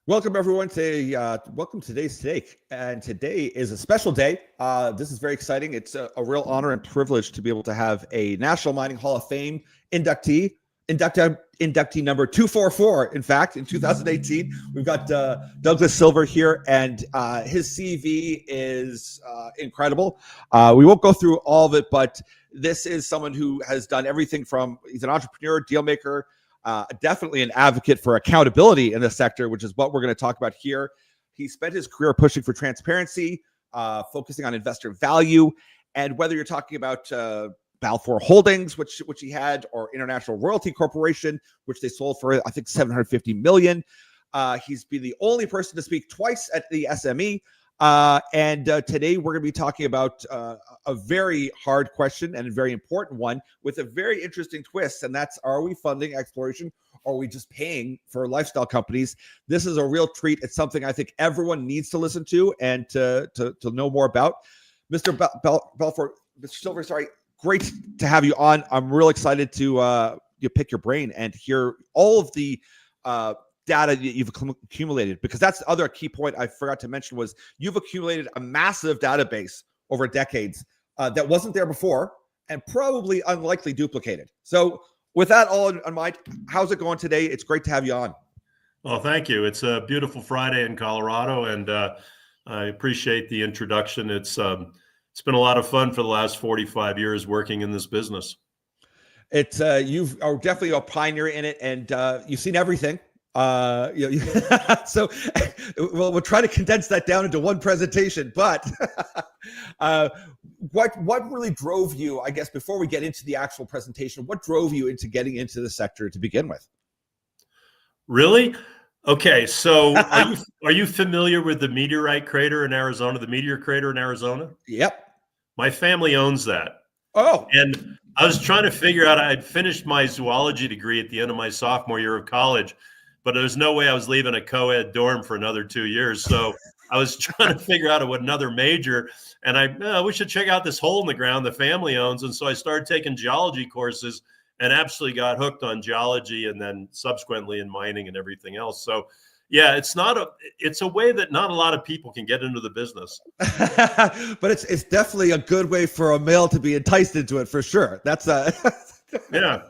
Welcome everyone to welcome to today's take, and today is a special day. This is very exciting. It's a real honor and privilege to be able to have a National Mining Hall of Fame inductee number 244. In fact, in 2018, we've got Douglas Silver here, and his CV is incredible. We won't go through all of it, but this is someone who has done everything from he's an entrepreneur, deal maker. Definitely an advocate for accountability in the sector, which is what we're going to talk about here. He spent his career pushing for transparency, focusing on investor value, and whether you're talking about Balfour Holdings, which he had, or International Royalty Corporation, which they sold for I think $750 million. He's been the only person to speak twice at the SME. And today we're going to be talking about a very hard question and a very important one with a very interesting twist. And that's, are we funding exploration, or are we just paying for lifestyle companies? This is a real treat. It's something I think everyone needs to listen to and to know more about. Mr. Balfour, Mr. Silver, sorry, great to have you on. I'm real excited to pick your brain and hear all of the data that you've accumulated, because that's the other key point I forgot to mention was you've accumulated a massive database over decades that wasn't there before and probably unlikely duplicated. So with that all in mind, how's it going today? It's great to have you on. Well, thank you. It's a beautiful Friday in Colorado, and I appreciate the introduction. It's been a lot of fun for the last 45 years working in this business. It's you are definitely a pioneer in it, and you've seen everything. So we'll try to condense that down into one presentation, but what really drove you, I guess, before we get into the actual presentation, what drove you into getting into the sector to begin with? Really? Okay. So are you familiar with the meteorite crater in Arizona, the meteor crater in Arizona? Yep. My family owns that. Oh. And I was trying to figure out, I'd finished my zoology degree at the end of my sophomore year of college, but there's no way I was leaving a co-ed dorm for another 2 years. So I was trying to figure out what another major, and we should check out this hole in the ground the family owns. And so I started taking geology courses and absolutely got hooked on geology, and then subsequently in mining and everything else. So yeah, it's a way that not a lot of people can get into the business. But it's definitely a good way for a male to be enticed into it, for sure. That's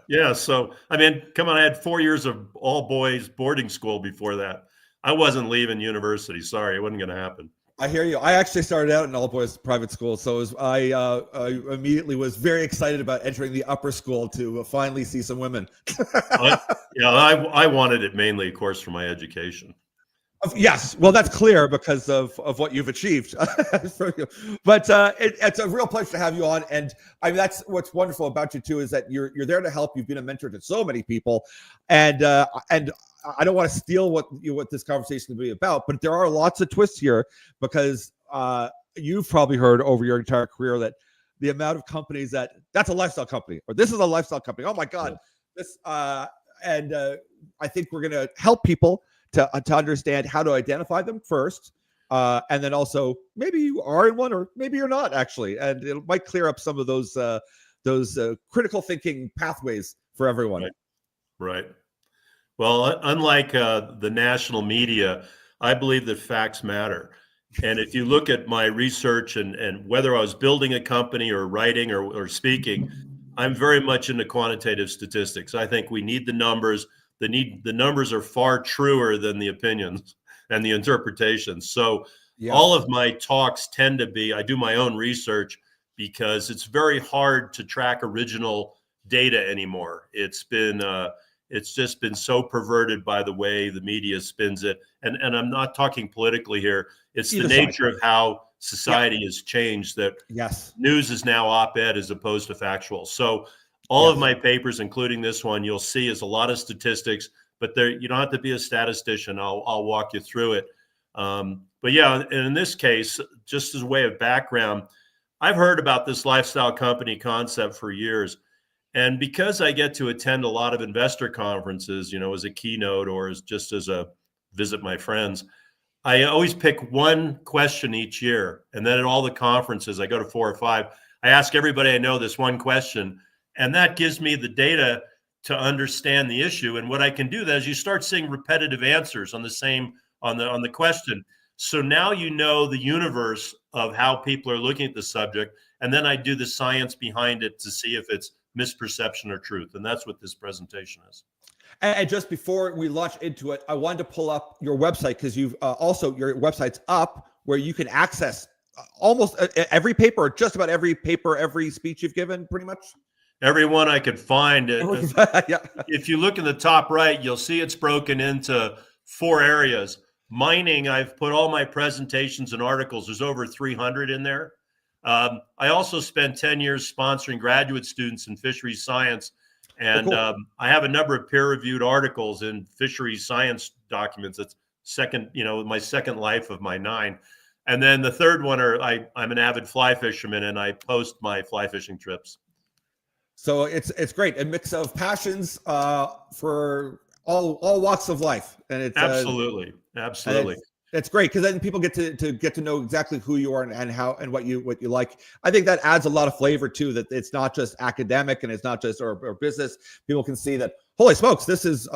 Yeah. So, I mean, come on, I had 4 years of all boys boarding school before that. I wasn't leaving university. Sorry, it wasn't going to happen. I hear you. I actually started out in all boys private school, so I immediately was very excited about entering the upper school to finally see some women. I wanted it mainly, of course, for my education. Yes, well, that's clear because of what you've achieved. But it's a real pleasure to have you on, and I mean that's what's wonderful about you too, is that you're there to help. You've been a mentor to so many people, and I don't want to steal what this conversation will be about, but there are lots of twists here, because you've probably heard over your entire career that the amount of companies that's a lifestyle company, or this is a lifestyle company. Oh my God, this and I think we're going to help people to understand how to identify them first, and then also maybe you are in one or maybe you're not actually, and it might clear up some of those critical thinking pathways for everyone. Right. Well, unlike the national media, I believe that facts matter. And if you look at my research and whether I was building a company or writing or speaking, I'm very much into quantitative statistics. I think we need the numbers. The numbers are far truer than the opinions and the interpretations. So all of my talks tend to be, I do my own research, because it's very hard to track original data anymore. It's just been so perverted by the way the media spins it. And I'm not talking politically here. It's the nature of how society has changed, that news is now op-ed as opposed to factual. So all of my papers, including this one, you'll see is a lot of statistics, but you don't have to be a statistician. I'll walk you through it. But yeah, and in this case, just as a way of background, I've heard about this lifestyle company concept for years. And because I get to attend a lot of investor conferences, as a keynote or just as a visit my friends, I always pick one question each year. And then at all the conferences, I go to 4 or 5, I ask everybody I know this one question. And that gives me the data to understand the issue. And what I can do then is you start seeing repetitive answers on the same on the question. So now you know the universe of how people are looking at the subject, and then I do the science behind it to see if it's misperception or truth, and that's what this presentation is. And just before we launch into it, I wanted to pull up your website because you've also your website's up where you can access almost every paper, or just about every paper, every speech you've given, pretty much. Everyone I could find. Yeah. If you look in the top right, you'll see it's broken into 4 areas. Mining, I've put all my presentations and articles. There's over 300 in there. I also spent 10 years sponsoring graduate students in fisheries science. And cool. I have a number of peer-reviewed articles in fisheries science documents. It's my second life of my 9. And then the third one I'm an avid fly fisherman, and I post my fly fishing trips. So it's great. A mix of passions for all walks of life. And it's absolutely. It's great because then people get to know exactly who you are and how and what you like. I think that adds a lot of flavor too. That it's not just academic and it's not just or business. People can see that, holy smokes, this is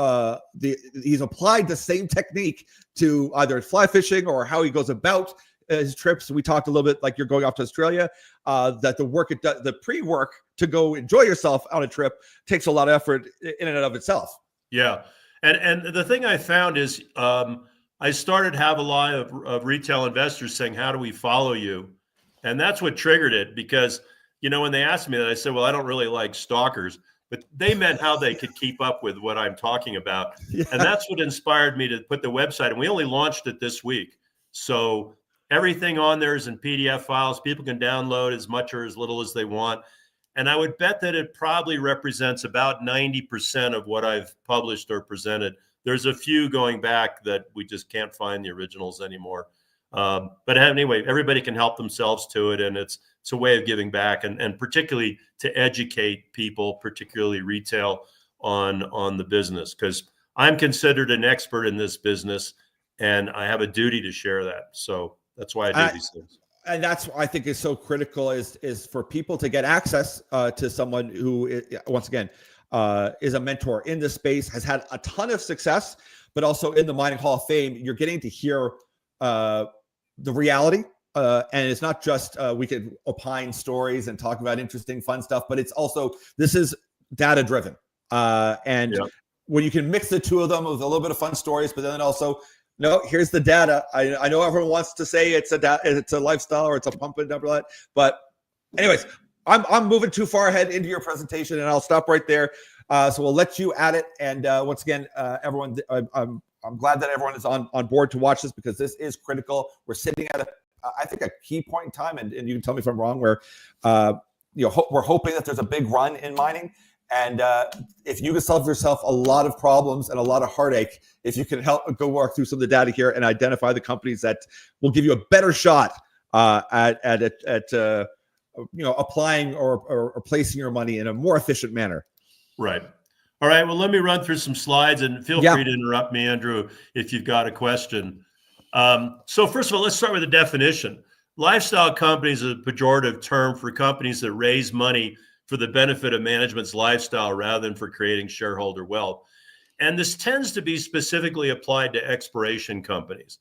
he's applied the same technique to either fly fishing or how he goes about his trips. We talked a little bit like you're going off to Australia. That the pre-work to go enjoy yourself on a trip takes a lot of effort in and of itself. Yeah, and the thing I found is. I started to have a lot of retail investors saying, how do we follow you? And that's what triggered it because, when they asked me that, I said, well, I don't really like stalkers, but they meant how they could keep up with what I'm talking about. Yeah. And that's what inspired me to put the website. And we only launched it this week. So everything on there is in PDF files. People can download as much or as little as they want. And I would bet that it probably represents about 90% of what I've published or presented. There's a few going back that we just can't find the originals anymore. But anyway, everybody can help themselves to it. And it's a way of giving back and particularly to educate people, particularly retail, on the business. Because I'm considered an expert in this business and I have a duty to share that. So that's why I do these things. And that's what I think is so critical is for people to get access to someone who, once again, is a mentor in this space, has had a ton of success, but also in the Mining Hall of Fame, you're getting to hear the reality. And it's not just we could opine stories and talk about interesting, fun stuff, but it's also, this is data driven. And when you can mix the two of them with a little bit of fun stories, but then also, no, here's the data. I know everyone wants to say it's a lifestyle or it's a pump and dump, but anyways, I'm moving too far ahead into your presentation, and I'll stop right there. So we'll let you at it. And once again, everyone, I'm glad that everyone is on board to watch this because this is critical. We're sitting at I think a key point in time, and you can tell me if I'm wrong, where we're hoping that there's a big run in mining. And if you can solve yourself a lot of problems and a lot of heartache, if you can help go walk through some of the data here and identify the companies that will give you a better shot at applying or placing your money in a more efficient manner. Right. All right. Well, let me run through some slides and feel free to interrupt me, Andrew, if you've got a question. So first of all, let's start with the definition. Lifestyle companies is a pejorative term for companies that raise money for the benefit of management's lifestyle rather than for creating shareholder wealth. And this tends to be specifically applied to exploration companies.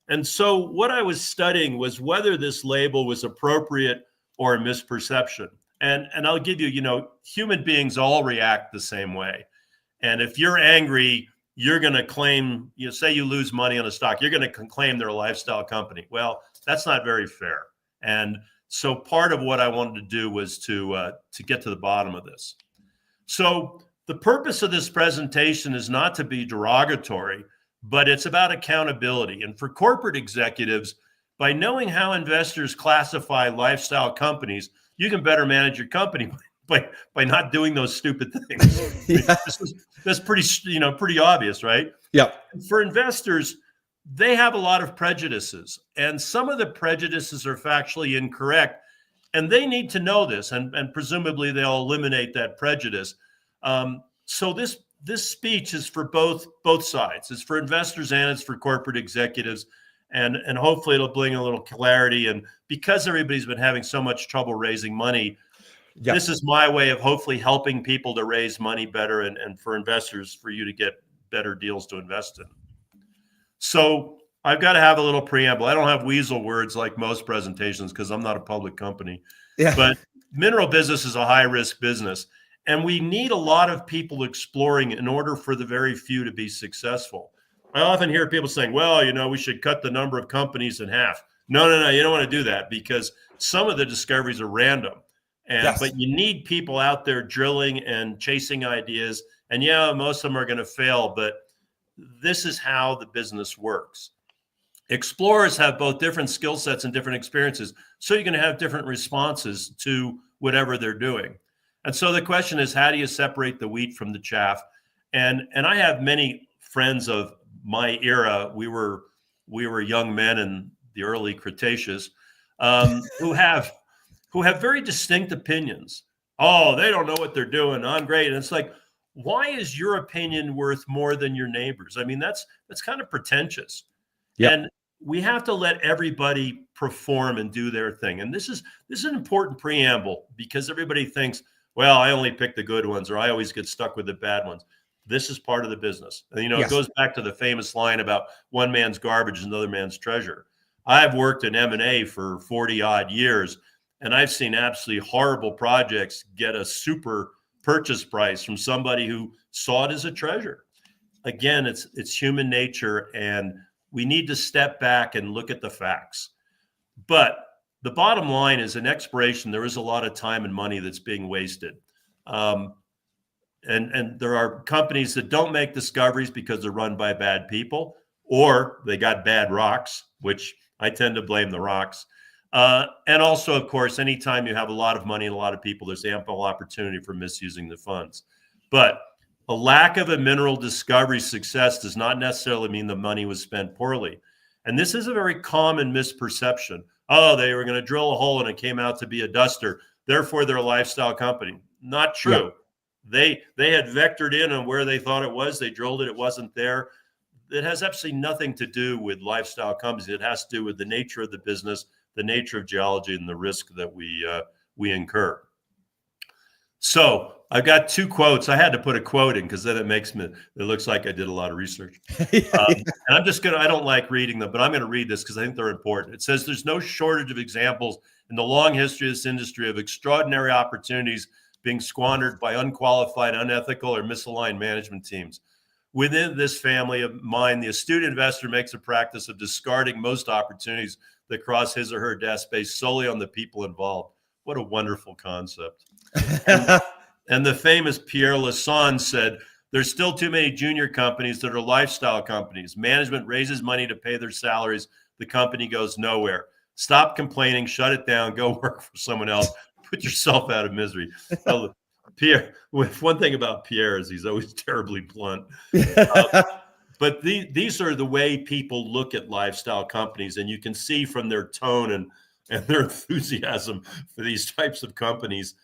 And so what I was studying was whether this label was appropriate or a misperception. And I'll give you, human beings all react the same way. And if you're angry, you're going to claim, say you lose money on a stock, you're going to claim they're a lifestyle company. Well, that's not very fair. And so part of what I wanted to do was to get to the bottom of this. So the purpose of this presentation is not to be derogatory, but it's about accountability. And for corporate executives, by knowing how investors classify lifestyle companies, you can better manage your company by not doing those stupid things. That's pretty obvious, right? Yeah. For investors, they have a lot of prejudices, and some of the prejudices are factually incorrect, and they need to know this, and presumably they'll eliminate that prejudice. So this speech is for both sides. It's for investors and it's for corporate executives, and hopefully it'll bring a little clarity. And because everybody's been having so much trouble raising money, this is my way of hopefully helping people to raise money better, and for investors, for you to get better deals to invest in. So I've got to have a little preamble. I don't have weasel words like most presentations because I'm not a public company. Yeah. But mineral business is a high-risk business, and we need a lot of people exploring in order for the very few to be successful. I often hear people saying, well, we should cut the number of companies in half. No, you don't want to do that because some of the discoveries are random. But you need people out there drilling and chasing ideas. And most of them are going to fail, but this is how the business works. Explorers have both different skill sets and different experiences, so you're going to have different responses to whatever they're doing. And so the question is, how do you separate the wheat from the chaff? And I have many friends of my era. We were young men in the early Cretaceous who have very distinct opinions. Oh, they don't know what they're doing. I'm great. And it's like, why is your opinion worth more than your neighbor's? I mean, that's kind of pretentious. Yep. And we have to let everybody perform and do their thing. And this is an important preamble because everybody thinks, well, I only pick the good ones, or I always get stuck with the bad ones. This is part of the business. And, It goes back to the famous line about one man's garbage is another man's treasure. I've worked in M&A for 40 odd years, and I've seen absolutely horrible projects get a super purchase price from somebody who saw it as a treasure. Again, it's human nature, and we need to step back and look at the facts. But the bottom line is, in exploration, there is a lot of time and money that's being wasted. And there are companies that don't make discoveries because they're run by bad people, or they got bad rocks, which I tend to blame the rocks. And also, of course, anytime you have a lot of money and a lot of people, there's ample opportunity for misusing the funds. But a lack of a mineral discovery success does not necessarily mean the money was spent poorly. And this is a very common misperception. Oh, they were going to drill a hole and it came out to be a duster. Therefore, they're a lifestyle company. Not true. Yeah. They had vectored in on where they thought it was. They drilled it. It wasn't there. It has absolutely nothing to do with lifestyle companies. It has to do with the nature of the business, the nature of geology, and the risk that we incur. So I've got two quotes. I had to put a quote in because then it looks like I did a lot of research. And I don't like reading them, but I'm going to read this because I think they're important. It says, there's no shortage of examples in the long history of this industry of extraordinary opportunities being squandered by unqualified, unethical, or misaligned management teams. Within this family of mine, the astute investor makes a practice of discarding most opportunities that cross his or her desk based solely on the people involved. What a wonderful concept. And the famous Pierre Lassonde said, there's still too many junior companies that are lifestyle companies. Management raises money to pay their salaries. The company goes nowhere. Stop complaining, shut it down, go work for someone else, put yourself out of misery. Pierre, one thing about Pierre is he's always terribly blunt. But these are the way people look at lifestyle companies, and you can see from their tone and their enthusiasm for these types of companies.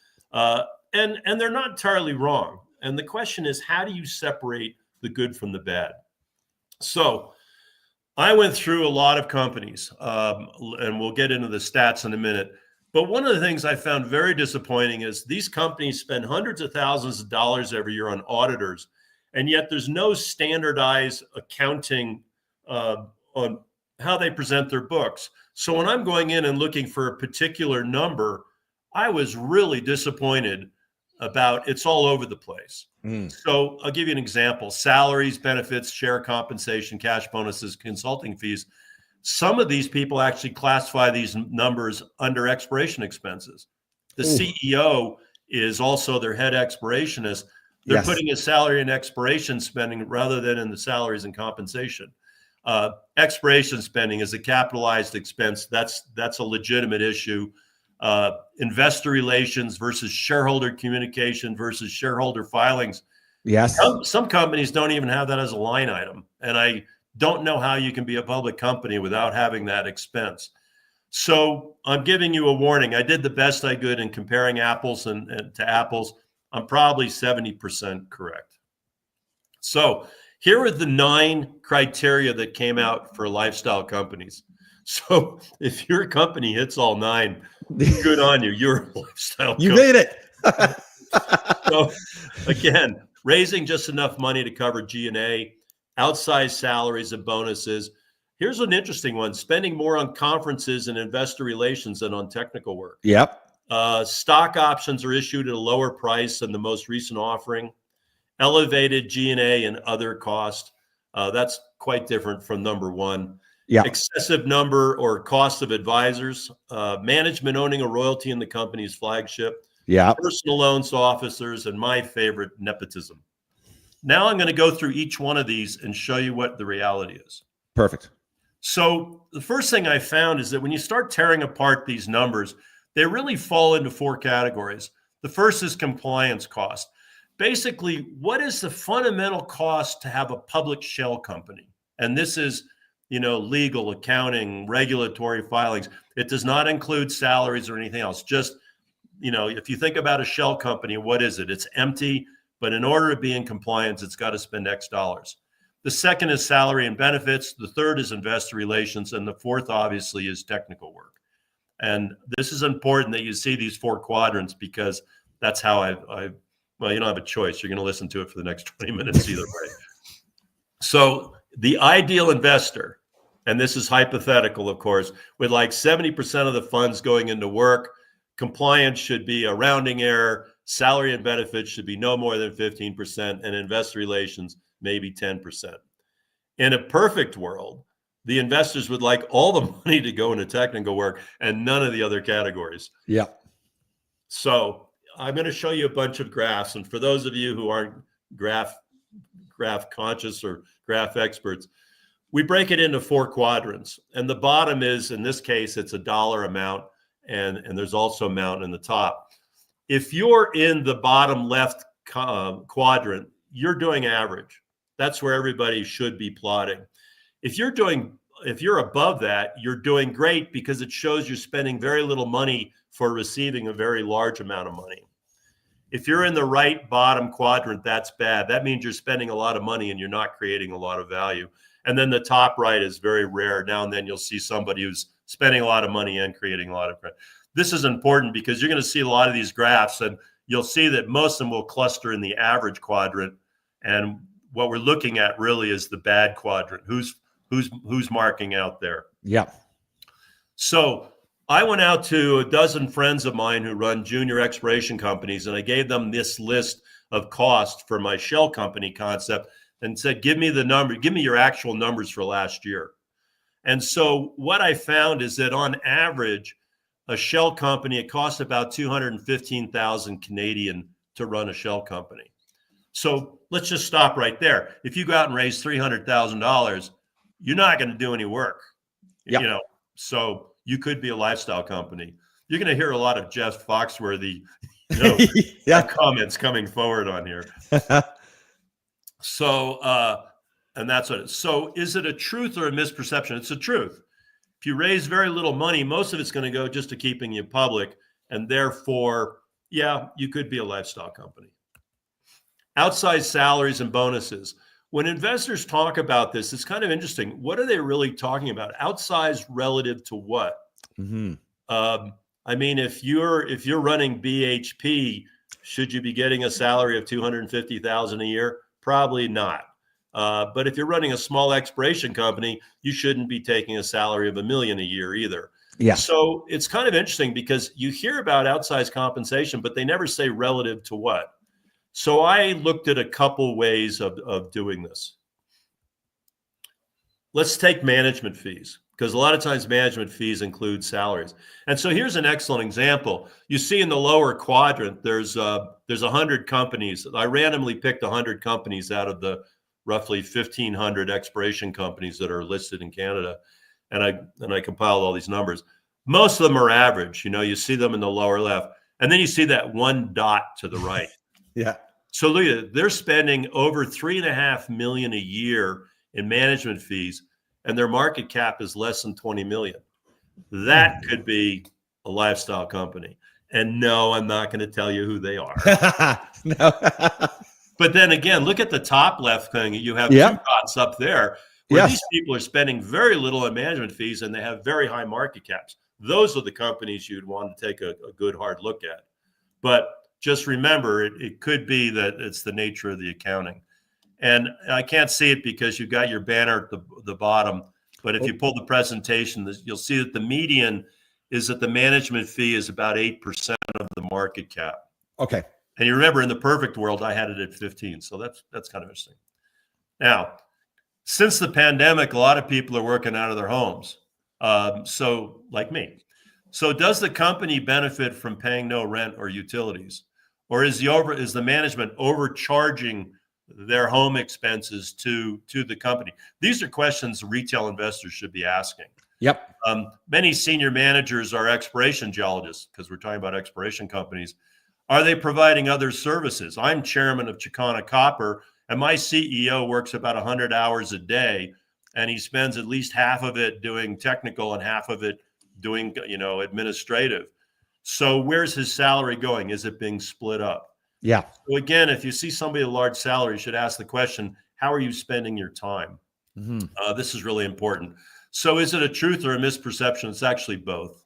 And they're not entirely wrong. And the question is, how do you separate the good from the bad? So I went through a lot of companies, and we'll get into the stats in a minute. But one of the things I found very disappointing is these companies spend hundreds of thousands of dollars every year on auditors, and yet there's no standardized accounting on how they present their books. So when I'm going in and looking for a particular number, I was really disappointed about it's all over the place. So I'll give you an example. Salaries, benefits, share compensation, cash bonuses, consulting fees. Some of these people actually classify these numbers under exploration expenses. The CEO is also their head explorationist. They're putting his salary in exploration spending rather than in the salaries and compensation. Exploration spending is a capitalized expense. That's a legitimate issue. Investor relations versus shareholder communication versus shareholder filings. Yes. Some companies don't even have that as a line item. And I don't know how you can be a public company without having that expense. So I'm giving you a warning. I did the best I could in comparing apples and to apples. I'm probably 70% correct. So here are the 9 criteria that came out for lifestyle companies. So if your company hits all 9, good on you. You're a lifestyle company. You made it. So again, raising just enough money to cover G&A, outsized salaries and bonuses, Here's an interesting one: spending more on conferences and investor relations than on technical work. Yep. Stock options are issued at a lower price than the most recent offering. Elevated G&A and other costs. That's quite different from number one. Yeah. Excessive number or cost of advisors. Management owning a royalty in the company's flagship. Yeah. Personal loans to officers, and my favorite, nepotism. Now I'm going to go through each one of these and show you what the reality is. Perfect. So the first thing I found is that when you start tearing apart these numbers, they really fall into four categories. The first is compliance cost. Basically, what is the fundamental cost to have a public shell company? And this is, legal, accounting, regulatory filings. It does not include salaries or anything else. Just, if you think about a shell company, what is it? It's empty, but in order to be in compliance, it's got to spend X dollars. The second is salary and benefits. The third is investor relations. And the fourth, obviously, is technical work. And this is important that you see these four quadrants, because that's how well, you don't have a choice. You're going to listen to it for the next 20 minutes either way. So the ideal investor, and this is hypothetical, of course, with like 70% of the funds going into work, compliance should be a rounding error, salary and benefits should be no more than 15%, and investor relations maybe 10%. In a perfect world, the investors would like all the money to go into technical work and none of the other categories. Yeah. So I'm going to show you a bunch of graphs. And for those of you who aren't graph conscious or graph experts, we break it into four quadrants. And the bottom is, in this case, it's a dollar amount. And there's also amount in the top. If you're in the bottom left quadrant, you're doing average. That's where everybody should be plotting. If you're above that, you're doing great, because it shows you're spending very little money for receiving a very large amount of money. If you're in the right bottom quadrant, that's bad. That means you're spending a lot of money and you're not creating a lot of value. And then the top right is very rare. Now and then you'll see somebody who's spending a lot of money and creating a lot of. This is important because you're going to see a lot of these graphs, and you'll see that most of them will cluster in the average quadrant. And what we're looking at really is the bad quadrant. Who's marking out there? Yeah. So I went out to a dozen friends of mine who run junior exploration companies, and I gave them this list of cost for my shell company concept and said, give me your actual numbers for last year. And so what I found is that on average, a shell company, it costs about 215,000 Canadian to run a shell company. So let's just stop right there. If you go out and raise $300,000, you're not going to do any work. Yep. So you could be a lifestyle company. You're going to hear a lot of Jeff Foxworthy, comments coming forward on here. So, and that's what it is. So is it a truth or a misperception? It's a truth. If you raise very little money, most of it's going to go just to keeping you public. And therefore, you could be a lifestyle company. Outsized salaries and bonuses. When investors talk about this, it's kind of interesting. What are they really talking about? Outsized relative to what? Mm-hmm. I mean, if you're running BHP, should you be getting a salary of $250,000 a year? Probably not. But if you're running a small exploration company, you shouldn't be taking a salary of $1 million a year either. Yeah. So it's kind of interesting because you hear about outsized compensation, but they never say relative to what. So I looked at a couple ways of doing this. Let's take management fees, because a lot of times management fees include salaries. And so here's an excellent example. You see in the lower quadrant, there's 100 companies. I randomly picked 100 companies out of the roughly 1,500 exploration companies that are listed in Canada. And I compiled all these numbers. Most of them are average. You see them in the lower left. And then you see that one dot to the right. Yeah. So look at it. They're spending over $3.5 million a year in management fees, and their market cap is less than 20 million. That could be a lifestyle company. And no, I'm not going to tell you who they are. No. But then again, look at the top left thing. You have two dots up there where these people are spending very little in management fees, and they have very high market caps. Those are the companies you'd want to take a good hard look at. But just remember, it could be that it's the nature of the accounting. And I can't see it because you've got your banner at the bottom. But if you pull the presentation, you'll see that the median is that the management fee is about 8% of the market cap. Okay. And you remember, in the perfect world, I had it at 15. So that's kind of interesting. Now, since the pandemic, a lot of people are working out of their homes. So like me. So does the company benefit from paying no rent or utilities? Or is the management overcharging their home expenses to the company? These are questions retail investors should be asking. Yep. Many senior managers are exploration geologists, because we're talking about exploration companies. Are they providing other services? I'm chairman of Chicana Copper, and my CEO works about 100 hours a day, and he spends at least half of it doing technical and half of it doing, administrative. So where's his salary going? Is it being split up? Yeah. So again, if you see somebody with a large salary, you should ask the question, how are you spending your time? Mm-hmm. This is really important. So is it a truth or a misperception? It's actually both.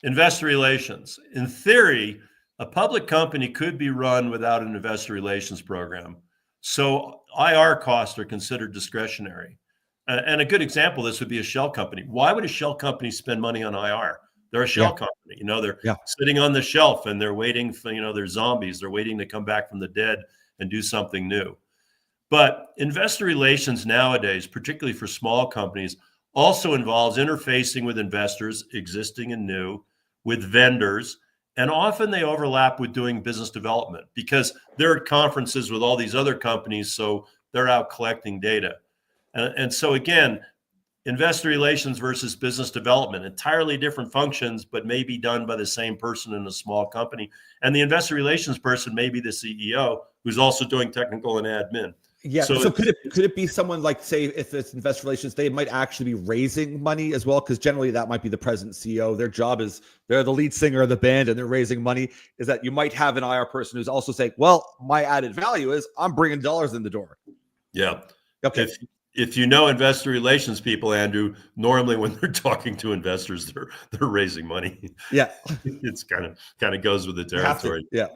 Investor relations. In theory, a public company could be run without an investor relations program. So IR costs are considered discretionary. And a good example of this would be a shell company. Why would a shell company spend money on IR? They're a shell company. They're sitting on the shelf and they're waiting for, they're zombies. They're waiting to come back from the dead and do something new. But investor relations nowadays, particularly for small companies, also involves interfacing with investors, existing and new, with vendors, and often they overlap with doing business development because they're at conferences with all these other companies, so they're out collecting data. And so again, investor relations versus business development, entirely different functions, but may be done by the same person in a small company. And the investor relations person may be the CEO who's also doing technical and admin. Yeah. So could it be someone like, say, if it's investor relations, they might actually be raising money as well? Because generally that might be the president CEO. Their job is they're the lead singer of the band and they're raising money. Is that you might have an IR person who's also saying, well, my added value is I'm bringing dollars in the door. Yeah. Okay. If you know investor relations people, Andrew, normally when they're talking to investors, they're raising money. Yeah. It's kind of goes with the territory. Yeah.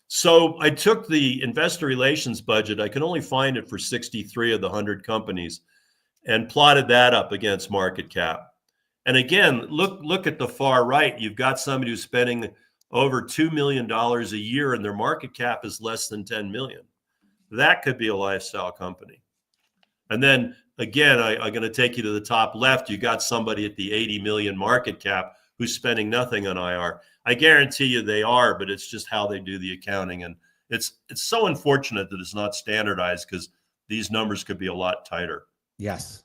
So I took the investor relations budget. I can only find it for 63 of the 100 companies and plotted that up against market cap. And again, look at the far right. You've got somebody who's spending over $2 million a year and their market cap is less than 10 million. That could be a lifestyle company. And then again, I'm going to take you to the top left. You got somebody at the 80 million market cap who's spending nothing on IR. I guarantee you they are, but it's just how they do the accounting. And it's so unfortunate that it's not standardized because these numbers could be a lot tighter. Yes.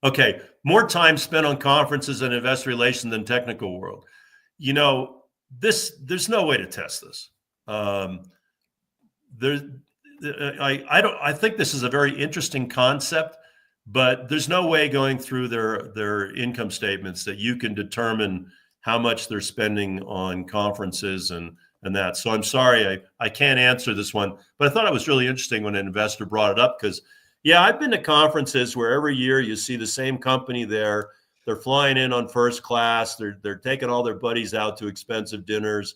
Okay. More time spent on conferences and investor relations than technical world. There's no way to test this. I think this is a very interesting concept, but there's no way going through their income statements that you can determine how much they're spending on conferences and that. So I'm sorry, I can't answer this one, but I thought it was really interesting when an investor brought it up because, yeah, I've been to conferences where every year you see the same company there. They're flying in on first class. They're taking all their buddies out to expensive dinners.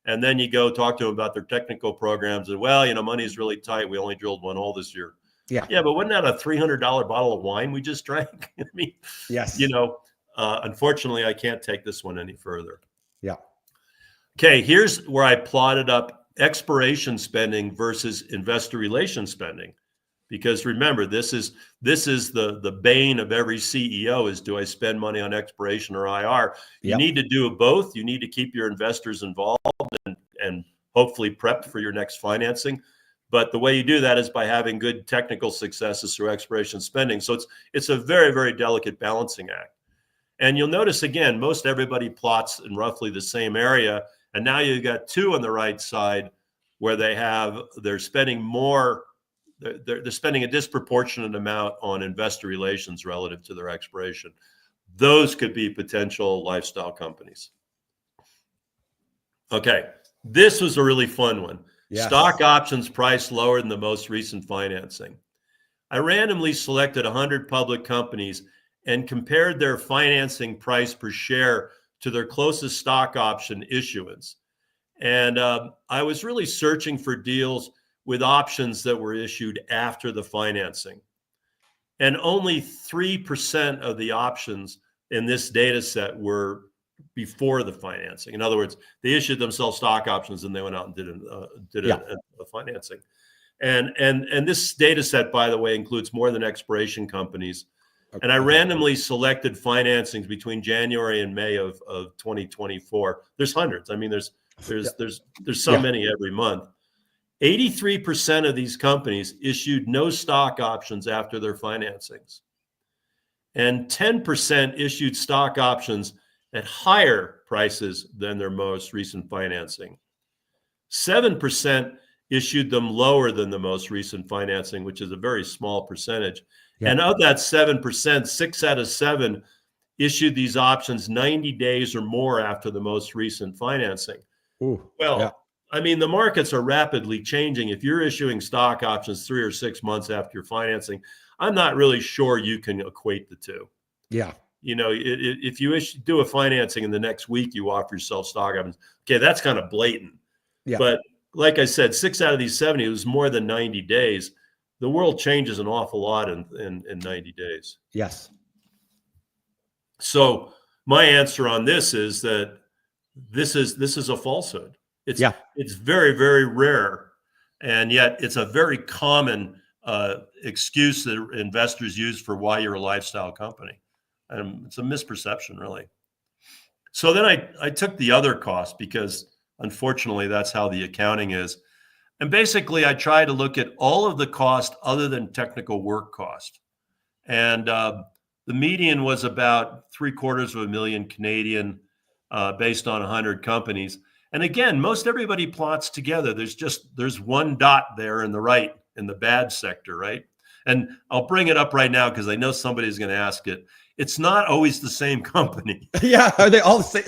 And then you go talk to them about their technical programs and, well, money's really tight. We only drilled one hole this year. Yeah, but wasn't that a $300 bottle of wine we just drank? I mean, yes. Unfortunately, I can't take this one any further. Yeah. Okay, here's where I plotted up exploration spending versus investor relations spending. Because remember, this is the bane of every CEO is, do I spend money on exploration or IR? You need to do both. You need to keep your investors involved and hopefully prepped for your next financing. But the way you do that is by having good technical successes through exploration spending. So it's a very, very delicate balancing act. And you'll notice, again, most everybody plots in roughly the same area. And now you've got two on the right side where they're spending more. They're spending a disproportionate amount on investor relations relative to their exploration. Those could be potential lifestyle companies. Okay, this was a really fun one. Yes. Stock options priced lower than the most recent financing. I randomly selected 100 public companies and compared their financing price per share to their closest stock option issuance. And I was really searching for deals with options that were issued after the financing. And only 3% of the options in this data set were before the financing. In other words, they issued themselves stock options and they went out and did Yeah. a financing. And this data set, by the way, includes more than exploration companies. And I randomly selected financings between January and May of 2024. There's hundreds. I mean, there's so many every month. 83% of these companies issued no stock options after their financings. And 10% issued stock options at higher prices than their most recent financing. 7% issued them lower than the most recent financing, which is a very small percentage. Yeah. And of that 7%, 6 out of 7 issued these options 90 days or more after the most recent financing. Ooh, well, yeah. I mean, the markets are rapidly changing. If you're issuing stock options 3 or 6 months after your financing, I'm not really sure you can equate the two. Yeah. You know, if you do a financing and the next week you offer yourself stock options, okay, that's kind of blatant. Yeah. But like I said, 6 out of these 70, it was more than 90 days. The world changes an awful lot in 90 days. Yes. So my answer on this is that this is a falsehood. It's very, very rare, and yet it's a very common excuse that investors use for why you're a lifestyle company. And it's a misperception, really. So then I took the other cost because unfortunately that's how the accounting is. And basically I try to look at all of the cost other than technical work cost. And the median was about 750,000 Canadian based on 100 companies. And again, most everybody plots together. There's one dot there in the right, in the bad sector, right? And I'll bring it up right now because I know somebody's going to ask it. It's not always the same company. Yeah, are they all the same?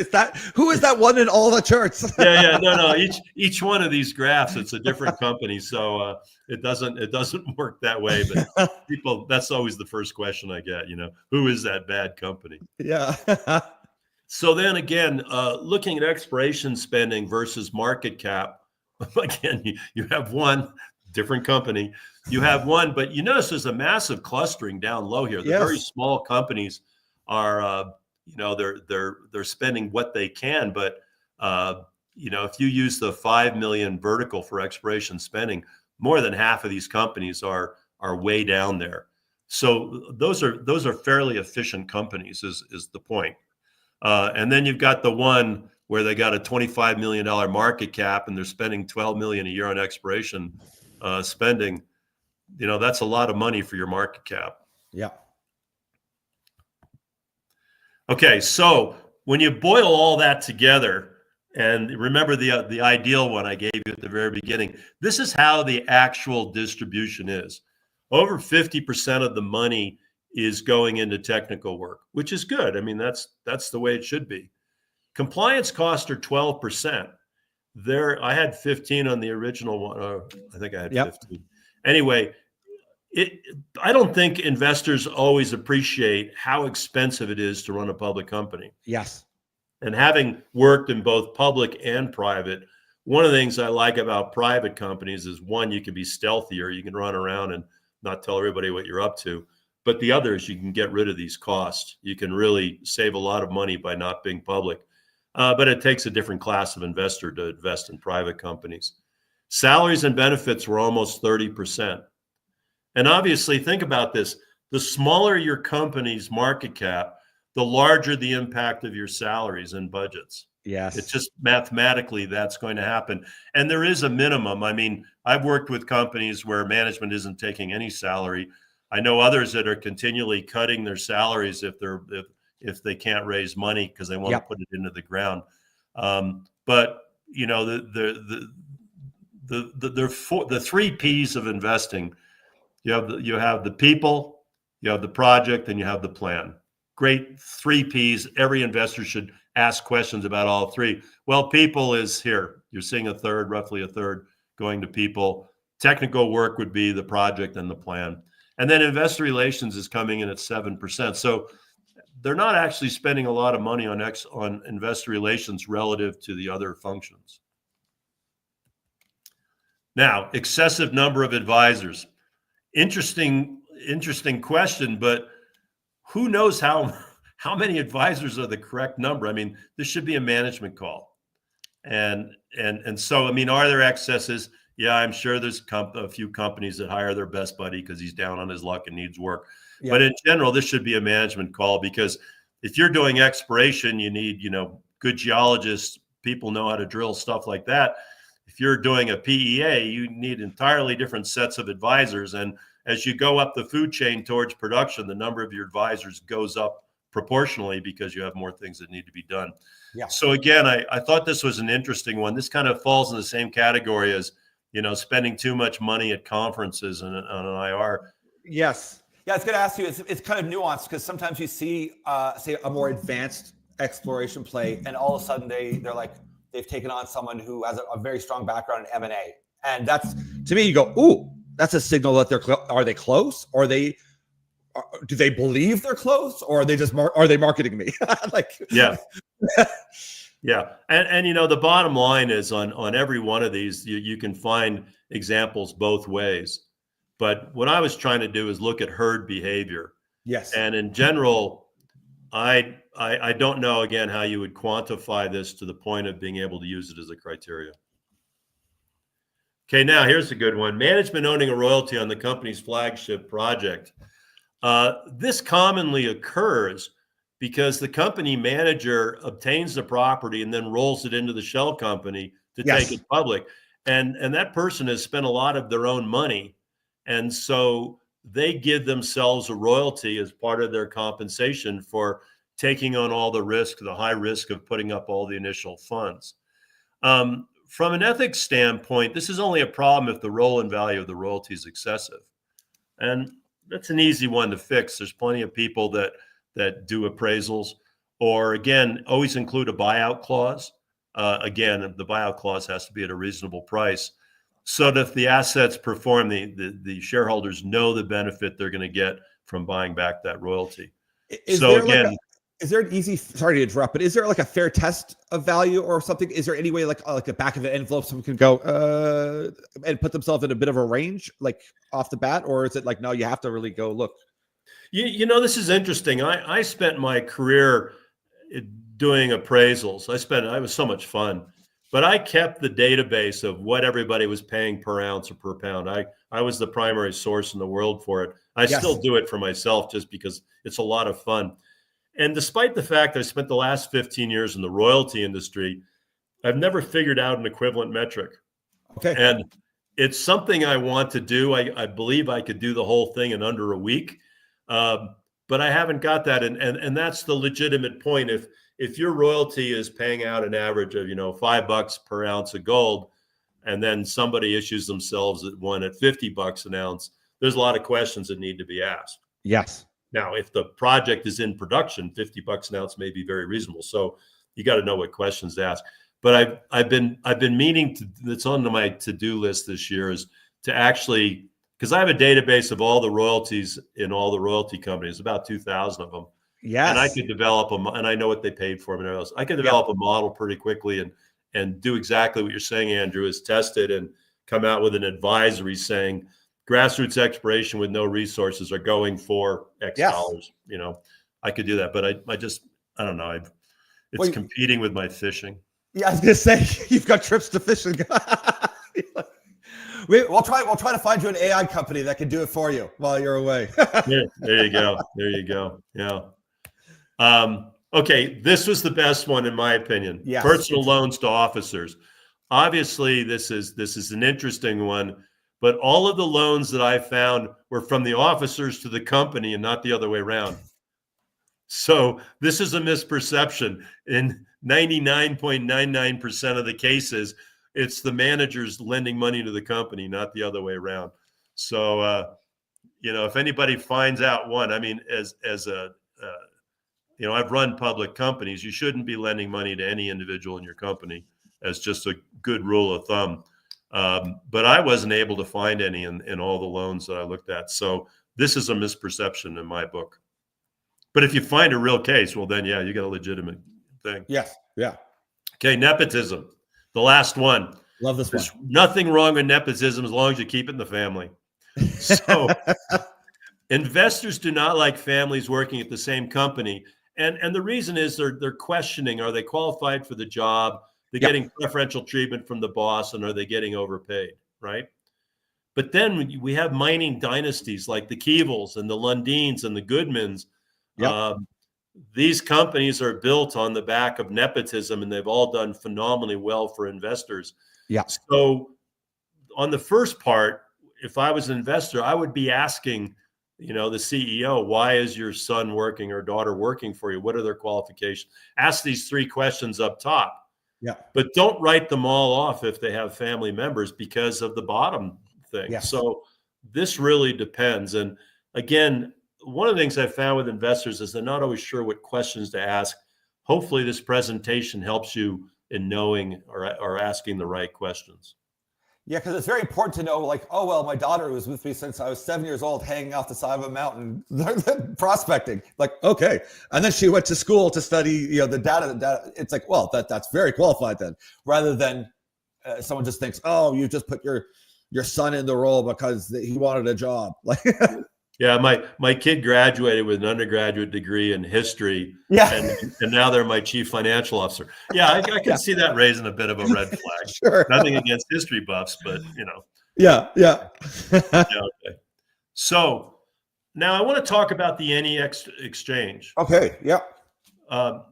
Who is that one in all the charts? No. Each one of these graphs, it's a different company, so it doesn't work that way. But people, that's always the first question I get. You know, who is that bad company? Yeah. So then again, looking at exploration spending versus market cap, again, you have one different company. You have one, but you notice there's a massive clustering down low here. The very small companies are, they're spending what they can. But, if you use the 5 million vertical for exploration spending, more than half of these companies are way down there. So those are fairly efficient companies is the point. And then you've got the one where they got a $25 million market cap and they're spending $12 million a year on exploration spending. You know, that's a lot of money for your market cap. Yeah. Okay, so when you boil all that together, and remember the ideal one I gave you at the very beginning, this is how the actual distribution is. Over 50% of the money is going into technical work, which is good. I mean, that's the way it should be. Compliance costs are 12%. There, I had 15 on the original one. I think I had 15. Anyway, I don't think investors always appreciate how expensive it is to run a public company. Yes. And having worked in both public and private, one of the things I like about private companies is, one, you can be stealthier. You can run around and not tell everybody what you're up to. But the other is you can get rid of these costs. You can really save a lot of money by not being public. But it takes a different class of investor to invest in private companies. Salaries and benefits were almost 30%. And obviously, think about this. The smaller your company's market cap, the larger the impact of your salaries and budgets. Yes. It's just mathematically that's going to happen. And there is a minimum. I mean, I've worked with companies where management isn't taking any salary. I know others that are continually cutting their salaries if they can't raise money because they want to put it into the ground. But you know, the 3 P's of investing. You have the people, you have the project, and you have the plan. Great 3 P's. Every investor should ask questions about all 3. Well, people is here. You're seeing roughly a third going to people. Technical work would be the project and the plan. And then investor relations is coming in at 7%. So they're not actually spending a lot of money on investor relations relative to the other functions. Now, excessive number of advisors. Interesting interesting question, but who knows how many advisors are the correct number? I mean, this should be a management call. And so, I mean, are there excesses? Yeah, I'm sure there's a few companies that hire their best buddy because he's down on his luck and needs work. Yeah. But in general, this should be a management call, because if you're doing exploration, you need, good geologists, people know how to drill, stuff like that. If you're doing a PEA, you need entirely different sets of advisors. And as you go up the food chain towards production, the number of your advisors goes up proportionally because you have more things that need to be done. Yeah. So again, I thought this was an interesting one. This kind of falls in the same category as, spending too much money at conferences on an IR. Yes. Yeah, I was going to ask you, it's kind of nuanced, because sometimes you see, say, a more advanced exploration play, and all of a sudden they're like, they've taken on someone who has a very strong background in M&A. And that's, to me, you go, ooh, that's a signal that are they close? Or do they believe they're close? Or are they just, are they marketing me? Yeah. Yeah. And the bottom line is on every one of these, you can find examples both ways. But what I was trying to do is look at herd behavior. Yes. And in general, I don't know, again, how you would quantify this to the point of being able to use it as a criteria. Okay, now here's a good one. Management owning a royalty on the company's flagship project. This commonly occurs because the company manager obtains the property and then rolls it into the shell company to take it public. And that person has spent a lot of their own money. And so they give themselves a royalty as part of their compensation for taking on all the risk, the high risk of putting up all the initial funds. From an ethics standpoint, this is only a problem if the role and value of the royalty is excessive. And that's an easy one to fix. There's plenty of people that do appraisals, or again, always include a buyout clause. Again, the buyout clause has to be at a reasonable price, so that if the assets perform, the shareholders know the benefit they're going to get from buying back that royalty. Is there an easy, sorry to interrupt, but is there like a fair test of value or something? Is there any way, like the back of an envelope, someone can go and put themselves in a bit of a range, like off the bat? Or is it like, no, you have to really go look? This is interesting. I spent my career doing appraisals. I was so much fun, but I kept the database of what everybody was paying per ounce or per pound. I was the primary source in the world for it. I still do it for myself just because it's a lot of fun. And despite the fact that I spent the last 15 years in the royalty industry, I've never figured out an equivalent metric. Okay. And it's something I want to do. I believe I could do the whole thing in under a week. But I haven't got that. And that's the legitimate point. If your royalty is paying out an average of, $5 per ounce of gold, and then somebody issues themselves one at $50 an ounce, there's a lot of questions that need to be asked. Yes. Now, if the project is in production, $50 an ounce may be very reasonable. So you got to know what questions to ask. But I've been meaning to, that's on my to-do list this year, is to actually, because I have a database of all the royalties in all the royalty companies, about 2,000 of them. Yes. And I could develop them, and I know what they paid for them and everything else. I could develop a model pretty quickly and do exactly what you're saying, Andrew, is test it and come out with an advisory saying grassroots exploration with no resources are going for X dollars. I could do that, but I don't know. It's competing with my fishing. Yeah, I was gonna say, you've got trips to fishing. We'll try to find you an AI company that can do it for you while you're away. Yeah, there you go. Yeah. Okay, this was the best one in my opinion. Yes. Personal loans to officers. Obviously, this is an interesting one, but all of the loans that I found were from the officers to the company and not the other way around. So this is a misperception. In 99.99% of the cases, it's the managers lending money to the company, not the other way around. So, if anybody finds out one, I mean, I've run public companies. You shouldn't be lending money to any individual in your company, as just a good rule of thumb. But I wasn't able to find any in all the loans that I looked at. So this is a misperception in my book. But if you find a real case, well, then, yeah, you got a legitimate thing. Yes. Yeah. Okay. Nepotism. The last one. Love this one. There's nothing wrong with nepotism as long as you keep it in the family. So Investors do not like families working at the same company. And the reason is they're questioning, are they qualified for the job? They're Yeah. getting preferential treatment from the boss, and are they getting overpaid, right? But then we have mining dynasties like the Kevels and the Lundins and the Goodmans. Yep. These companies are built on the back of nepotism, and they've all done phenomenally well for investors. Yeah. So on the first part, if I was an investor, I would be asking, the CEO, why is your son working or daughter working for you? What are their qualifications? Ask these 3 questions up top. Yeah. But don't write them all off if they have family members because of the bottom thing. Yes. So this really depends. And again, one of the things I found with investors is they're not always sure what questions to ask. Hopefully this presentation helps you in knowing or asking the right questions. Yeah, because it's very important to know, like, oh, well, my daughter was with me since I was 7 years old, hanging off the side of a mountain, prospecting. Like, okay. And then she went to school to study, the data. It's like, well, that's very qualified then, rather than someone just thinks, oh, you just put your son in the role because he wanted a job. Like, yeah, my kid graduated with an undergraduate degree in history, yeah, and now they're my chief financial officer. Yeah, I can see that raising a bit of a red flag. Sure. Nothing against history buffs, but Yeah. Yeah, okay. So now I want to talk about the NEX exchange. Okay. Yeah.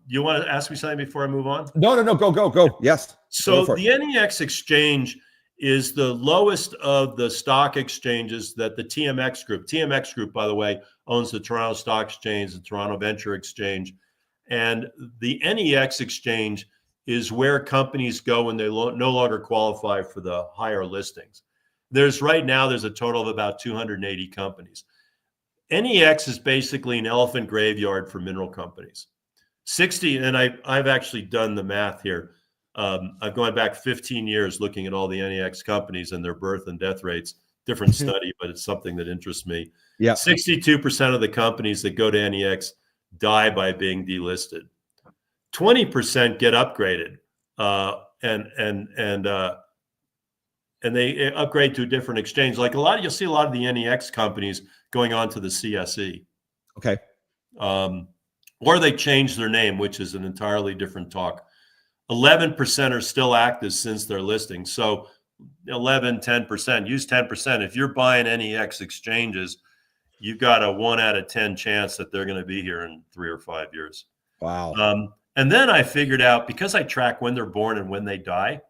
You want to ask me something before I move on? No. Go. Yes. So the NEX exchange is the lowest of the stock exchanges that the TMX Group, by the way, owns the Toronto Stock Exchange, the Toronto Venture Exchange. And the NEX exchange is where companies go when they no longer qualify for the higher listings. Right now, there's a total of about 280 companies. NEX is basically an elephant graveyard for mineral companies. 60, and I've actually done the math here. I've gone back 15 years looking at all the NEX companies and their birth and death rates. Different study, but it's something that interests me. Yeah. 62% of the companies that go to NEX die by being delisted. 20% get upgraded, and they upgrade to a different exchange. Like you'll see a lot of the NEX companies going on to the CSE. Okay. Or they change their name, which is an entirely different talk. 11% are still active since their listing. So 11, 10%, use 10%. If you're buying NEX exchanges, you've got a 1 out of 10 chance that they're going to be here in 3 or 5 years. Wow. And then I figured out, because I track when they're born and when they die,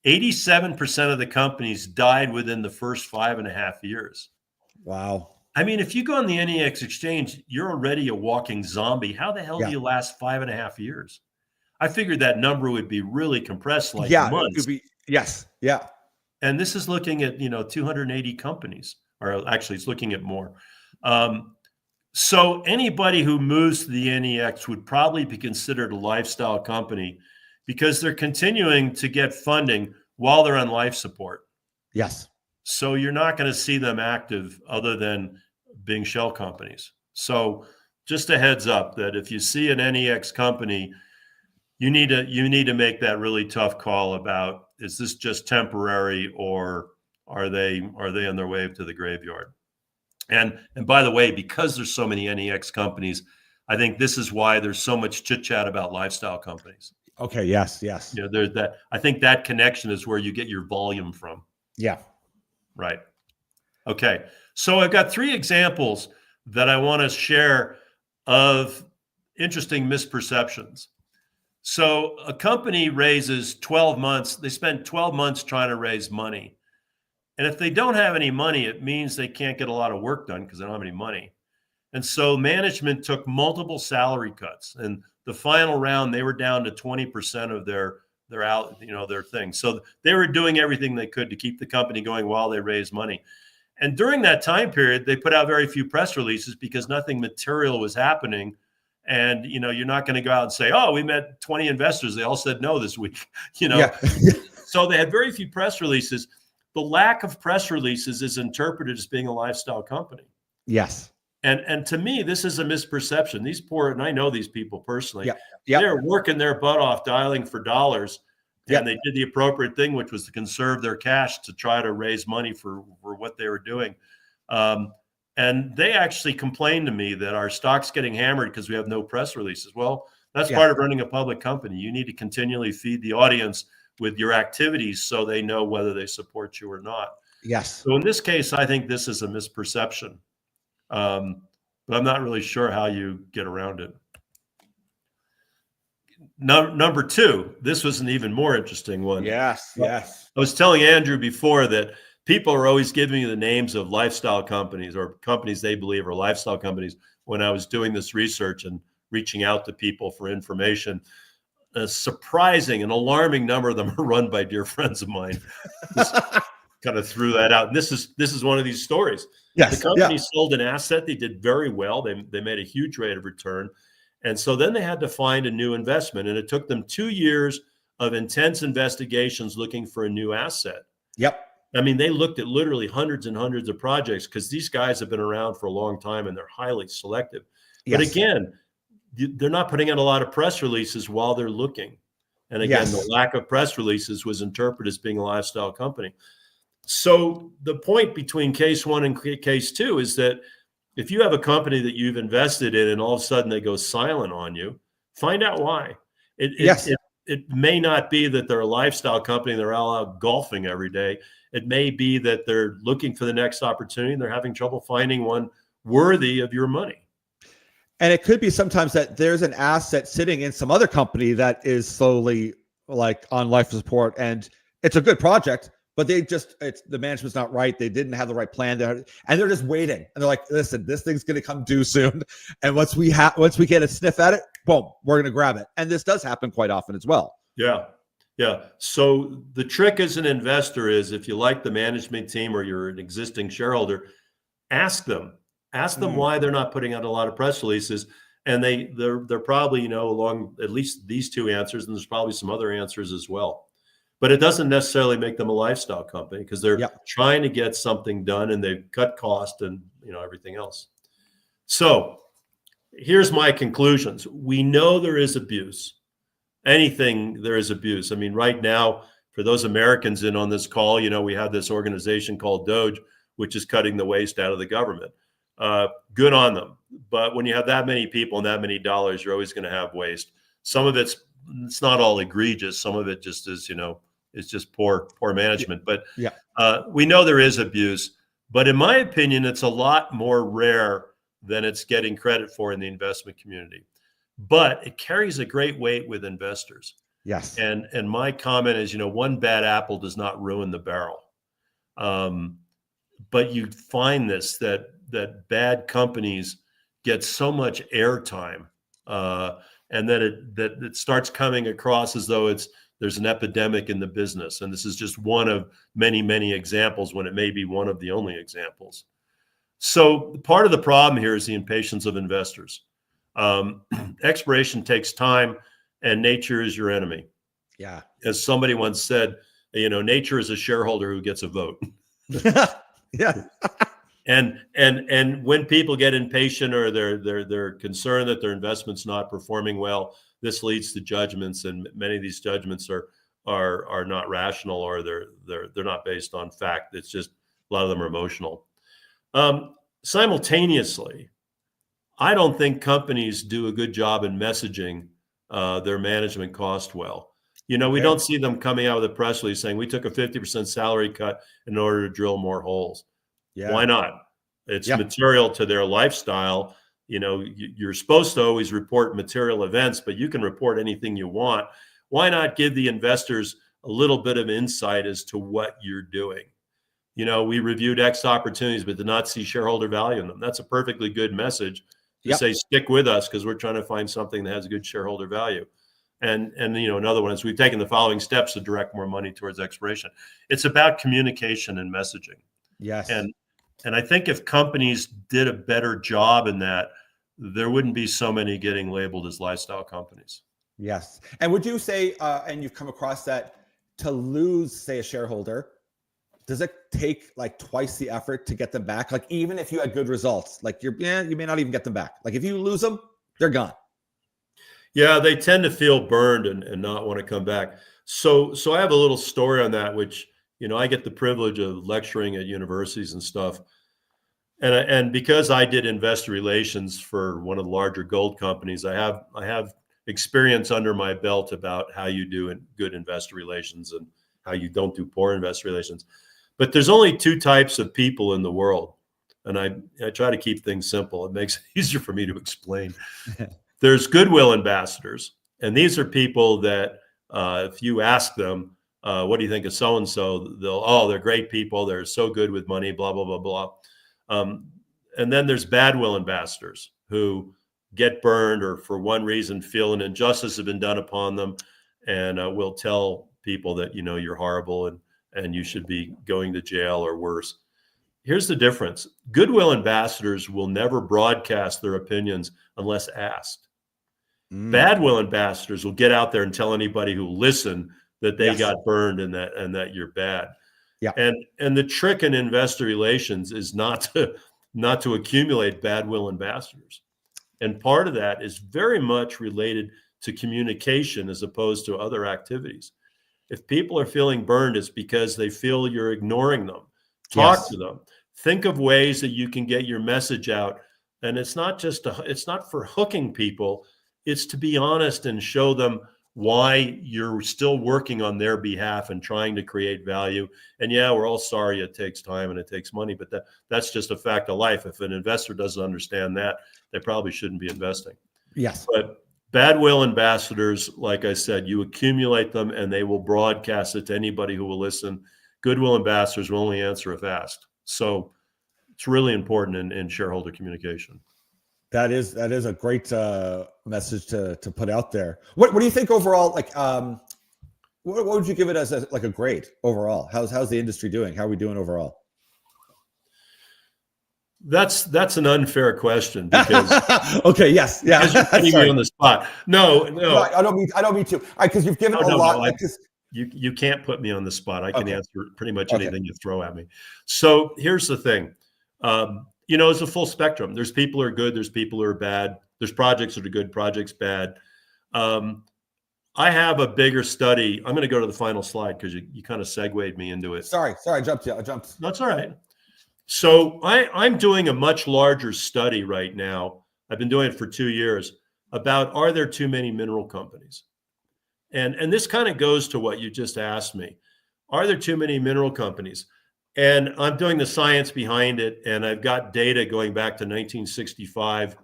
87% of the companies died within the first 5.5 years. Wow. I mean, if you go on the NEX exchange, you're already a walking zombie. How the hell do you last 5.5 years? I figured that number would be really compressed, like months. It would be, yes. Yeah. And this is looking at, 280 companies, or actually it's looking at more. So anybody who moves to the NEX would probably be considered a lifestyle company, because they're continuing to get funding while they're on life support. Yes. So you're not going to see them active other than being shell companies. So just a heads up that if you see an NEX company, you need to make that really tough call about, is this just temporary, or are they on their way to the graveyard? And by the way, because there's so many NEX companies, I think this is why there's so much chit chat about lifestyle companies. Okay. Yes. There's that. I think that connection is where you get your volume from. Yeah. Right. Okay. So I've got 3 examples that I want to share of interesting misperceptions. So a company raises 12 months. They spend 12 months trying to raise money. And if they don't have any money, it means they can't get a lot of work done because they don't have any money. And so management took multiple salary cuts. And the final round, they were down to 20% of their thing. So they were doing everything they could to keep the company going while they raised money. And during that time period, they put out very few press releases because nothing material was happening. And, you're not going to go out and say, oh, we met 20 investors. They all said no this week, Yeah. So they had very few press releases. The lack of press releases is interpreted as being a lifestyle company. Yes. And to me, this is a misperception. These and I know these people personally, Yeah. they're working their butt off, dialing for dollars. And they did the appropriate thing, which was to conserve their cash to try to raise money for what they were doing. And And they actually complained to me that our stock's getting hammered because we have no press releases. Well, that's Yeah. part of running a public company. You need to continually feed the audience with your activities so they know whether they support you or not. Yes. So in this case, I think this is a misperception. But I'm not really sure how you get around it. Number two, this was an even more interesting one. Yes. Yes. I was telling Andrew before that people are always giving me the names of lifestyle companies or companies they believe are lifestyle companies. When I was doing this research and reaching out to people for information, a surprising and alarming number of them are run by dear friends of mine. Just kind of threw that out. And this is one of these stories. Yes. The company sold an asset. They did very well. They made a huge rate of return. And so then they had to find a new investment. And it took them 2 years of intense investigations looking for a new asset. Yep. I mean, they looked at literally hundreds and hundreds of projects because these guys have been around for a long time and they're highly selective. Yes. But again, they're not putting out a lot of press releases while they're looking. And again, Yes. the lack of press releases was interpreted as being a lifestyle company. So the point between case one and case two is that if you have a company that you've invested in and all of a sudden they go silent on you, find out why. It may not be that they're a lifestyle company and they're all out golfing every day. It may be that they're looking for the next opportunity and they're having trouble finding one worthy of your money. And it could be sometimes that there's an asset sitting in some other company that is slowly like on life support, and it's a good project, but the management's not right. They didn't have the right plan there, and they're just waiting. And they're like, listen, this thing's going to come due soon. And once we get a sniff at it, boom, we're going to grab it. And this does happen quite often as well. Yeah. Yeah. So the trick as an investor is if you like the management team or you're an existing shareholder, ask them why they're not putting out a lot of press releases. And they're probably, along at least these two answers, and there's probably some other answers as well. But it doesn't necessarily make them a lifestyle company because they're trying to get something done and they've cut cost and everything else. So here's my conclusions. We know there is abuse. Anything there is abuse. I mean, right now, for those Americans in on this call, we have this organization called Doge, which is cutting the waste out of the government. Good on them. But when you have that many people and that many dollars, you're always going to have waste. Some of it's not all egregious. Some of it just is, it's just poor management. But we know there is abuse. But in my opinion, it's a lot more rare than it's getting credit for in the investment community. But it carries a great weight with investors. Yes. And my comment is, one bad apple does not ruin the barrel. But you find this, that bad companies get so much airtime, and that it starts coming across as though there's an epidemic in the business. And this is just one of many, many examples when it may be one of the only examples. So part of the problem here is the impatience of investors. Exploration takes time and nature is your enemy. Yeah. As somebody once said, nature is a shareholder who gets a vote. Yeah. And when people get impatient or they're concerned that their investment's not performing well, this leads to judgments, and many of these judgments are not rational, or they're not based on fact. It's just a lot of them are emotional. Simultaneously, I don't think companies do a good job in messaging their management cost well. We don't see them coming out with a press release saying we took a 50% salary cut in order to drill more holes. Yeah. Why not? It's material to their lifestyle. You're supposed to always report material events, but you can report anything you want. Why not give the investors a little bit of insight as to what you're doing? We reviewed X opportunities, but did not see shareholder value in them. That's a perfectly good message to say, stick with us because we're trying to find something that has good shareholder value. And another one is we've taken the following steps to direct more money towards exploration. It's about communication and messaging. Yes. And I think if companies did a better job in that, there wouldn't be so many getting labeled as lifestyle companies. Yes. And would you say, and you've come across that, to lose, say, a shareholder, does it take like twice the effort to get them back? Like even if you had good results, like you may not even get them back. Like if you lose them, they're gone. Yeah, they tend to feel burned and not want to come back. So I have a little story on that, which, I get the privilege of lecturing at universities and stuff. And because I did investor relations for one of the larger gold companies, I have experience under my belt about how you do good investor relations and how you don't do poor investor relations. But there's only two types of people in the world, and I try to keep things simple. It makes it easier for me to explain. There's goodwill ambassadors, and these are people that if you ask them, what do you think of so and so, they're great people, they're so good with money, blah blah blah blah. And then there's bad will ambassadors who get burned or for one reason feel an injustice has been done upon them, and will tell people that you're horrible and you should be going to jail or worse. Here's the difference. Goodwill ambassadors will never broadcast their opinions unless asked. Bad will ambassadors will get out there and tell anybody who listen that they got burned and that you're bad. Yeah. And the trick in investor relations is not to accumulate bad will ambassadors. And part of that is very much related to communication as opposed to other activities. If people are feeling burned, it's because they feel you're ignoring them. Talk to them. Think of ways that you can get your message out. And it's not for hooking people. It's to be honest and show them why you're still working on their behalf and trying to create value. And yeah, we're all sorry it takes time and it takes money, but that's just a fact of life. If an investor doesn't understand that, they probably shouldn't be investing. Yes. But bad will ambassadors, like I said, you accumulate them and they will broadcast it to anybody who will listen. Goodwill ambassadors will only answer if asked. So it's really important in shareholder communication. That is a great message to put out there. What do you think overall? Like, what would you give it as a grade overall? How's the industry doing? How are we doing overall? That's an unfair question because okay, yes, yeah, you're putting me on the spot. No, I don't mean to. Because you've given a lot. You can't put me on the the I can answer pretty much anything you throw at me. So here's the thing. It's a full spectrum. There's people who are good. There's people who are bad. There's projects that are good, projects bad. I have a bigger study. I'm going to go to the final slide because you kind of segued me into it. Sorry, I jumped. That's all right. So I'm doing a much larger study right now. I've been doing it for 2 years about, are there too many mineral companies? And this kind of goes to what you just asked me. Are there too many mineral companies? And I'm doing the science behind it, and I've got data going back to 1965.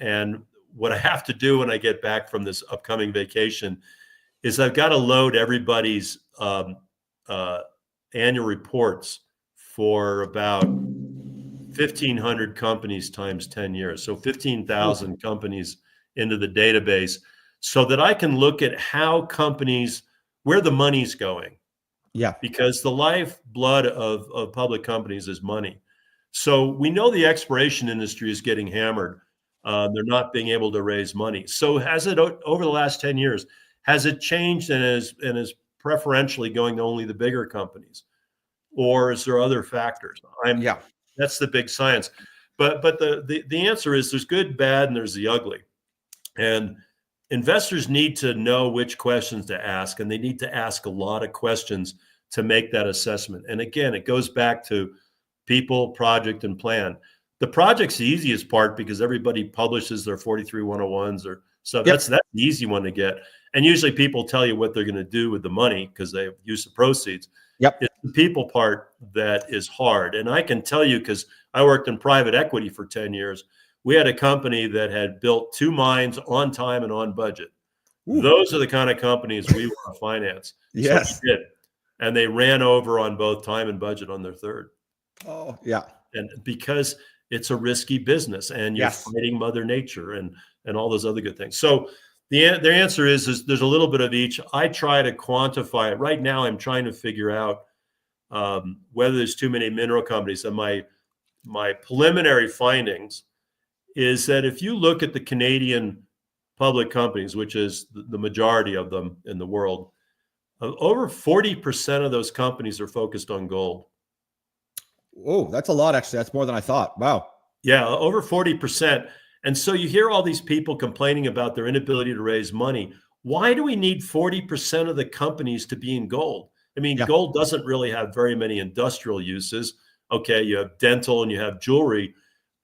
And what I have to do when I get back from this upcoming vacation is I've got to load everybody's annual reports for about 1,500 companies times 10 years. So 15,000 companies into the database so that I can look at how companies, where the money's going. Yeah. Because the lifeblood of public companies is money. So we know the exploration industry is getting hammered. They're not being able to raise money. So has it, over the last 10 years, has it changed and is preferentially going to only the bigger companies? Or is there other factors? That's the big science. But the answer is there's good, bad, and there's the ugly. And investors need to know which questions to ask, and they need to ask a lot of questions to make that assessment. And again, it goes back to people, project, and plan. The project's the easiest part because everybody publishes their 43 101s or so. That's the easy one to get. And usually people tell you what they're going to do with the money because they use the proceeds. It's the people part that is hard. And I can tell you, because I worked in private equity for 10 years, we had a company that had built 2 mines on time and on budget. Ooh. Those are the kind of companies we want to finance. Yes. So we did. And they ran over on both time and budget on their third. Oh, yeah. And because it's a risky business and you're fighting Mother Nature and all those other good things. So their answer is there's a little bit of each. I try to quantify it. Right now, I'm trying to figure out whether there's too many mineral companies. And my preliminary findings is that if you look at the Canadian public companies, which is the majority of them in the world, over 40% of those companies are focused on gold. Oh, that's a lot, actually. That's more than I thought. Wow. Yeah, over 40%. And so you hear all these people complaining about their inability to raise money. Why do we need 40% of the companies to be in gold? I mean, gold doesn't really have very many industrial uses. Okay, you have dental and you have jewelry.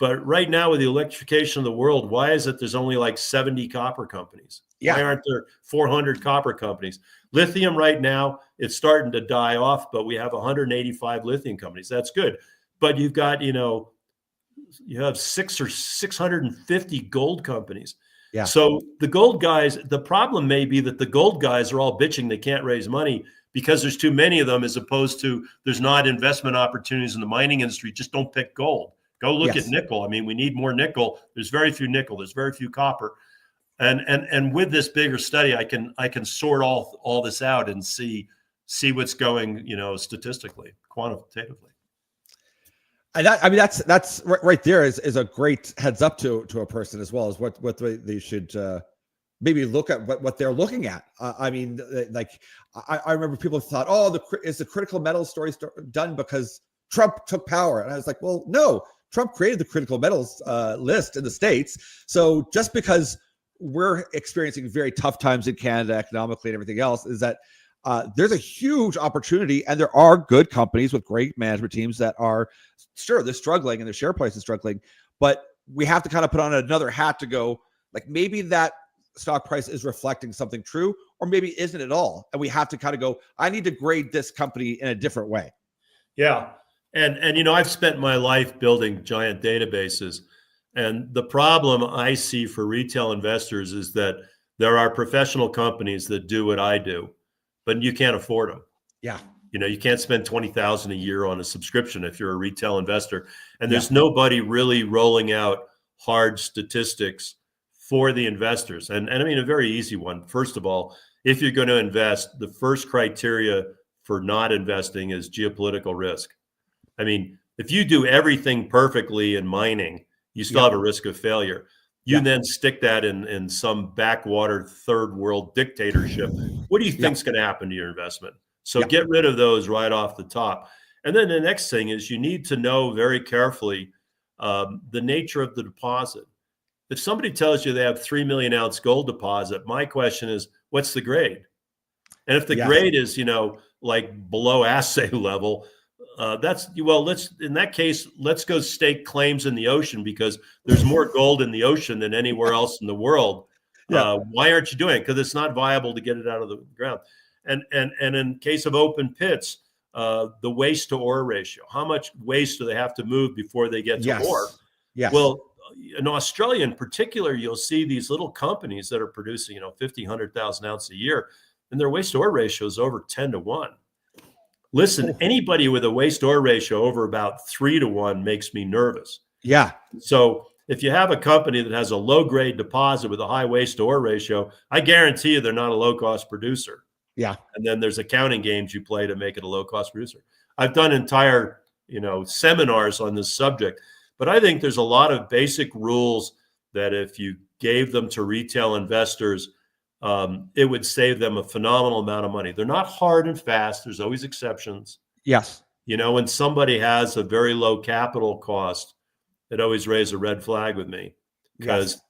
But right now with the electrification of the world, why is it there's only like 70 copper companies? Yeah. Why aren't there 400 copper companies? Lithium right now, it's starting to die off, but we have 185 lithium companies. That's good. But you've got, you have 650 gold companies. Yeah. So the gold guys, the problem may be that the gold guys are all bitching they can't raise money because there's too many of them, as opposed to there's not investment opportunities in the mining industry. Just don't pick gold. Go look at nickel. I mean, we need more nickel. There's very few nickel. There's very few copper. And with this bigger study, I can sort all this out and see what's going, statistically, quantitatively. And that's right there is a great heads up to a person as well, as what they should maybe look at what they're looking at. I mean, like I remember people thought, oh, is the critical metals story done because Trump took power? And I was like, well, no, Trump created the critical metals list in the States. So just because we're experiencing very tough times in Canada economically and everything else, is that there's a huge opportunity, and there are good companies with great management teams that are, sure, they're struggling and their share price is struggling, but we have to kind of put on another hat to go, like, maybe that stock price is reflecting something true, or maybe isn't at all. And we have to kind of go, I need to grade this company in a different way. Yeah. And I've spent my life building giant databases. And the problem I see for retail investors is that there are professional companies that do what I do, but you can't afford them. Yeah. You can't spend $20,000 a year on a subscription if you're a retail investor. And there's nobody really rolling out hard statistics for the investors. And I mean, a very easy one. First of all, if you're going to invest, the first criteria for not investing is geopolitical risk. I mean, if you do everything perfectly in mining, you still have a risk of failure. You then stick that in some backwater third world dictatorship. What do you think is going to happen to your investment? So get rid of those right off the top. And then the next thing is you need to know very carefully the nature of the deposit. If somebody tells you they have 3 million ounce gold deposit, my question is, what's the grade? And if the grade is, like below assay level, let's in that case, let's go stake claims in the ocean, because there's more gold in the ocean than anywhere else in the world. Why aren't you doing it? Because it's not viable to get it out of the ground. And in case of open pits, the waste to ore ratio, how much waste do they have to move before they get to ore? Well, in Australia in particular, you'll see these little companies that are producing, 50, 100,000 ounces a year, and their waste to ore ratio is over 10 to 1. Listen, anybody with a waste to ore ratio over about 3 to 1 makes me nervous. Yeah. So if you have a company that has a low grade deposit with a high waste to ore ratio, I guarantee you they're not a low cost producer. Yeah. And then there's accounting games you play to make it a low cost producer. I've done entire, seminars on this subject, but I think there's a lot of basic rules that if you gave them to retail investors, it would save them a phenomenal amount of money. They're not hard and fast. There's always exceptions. Yes. When somebody has a very low capital cost, it always raises a red flag with me, because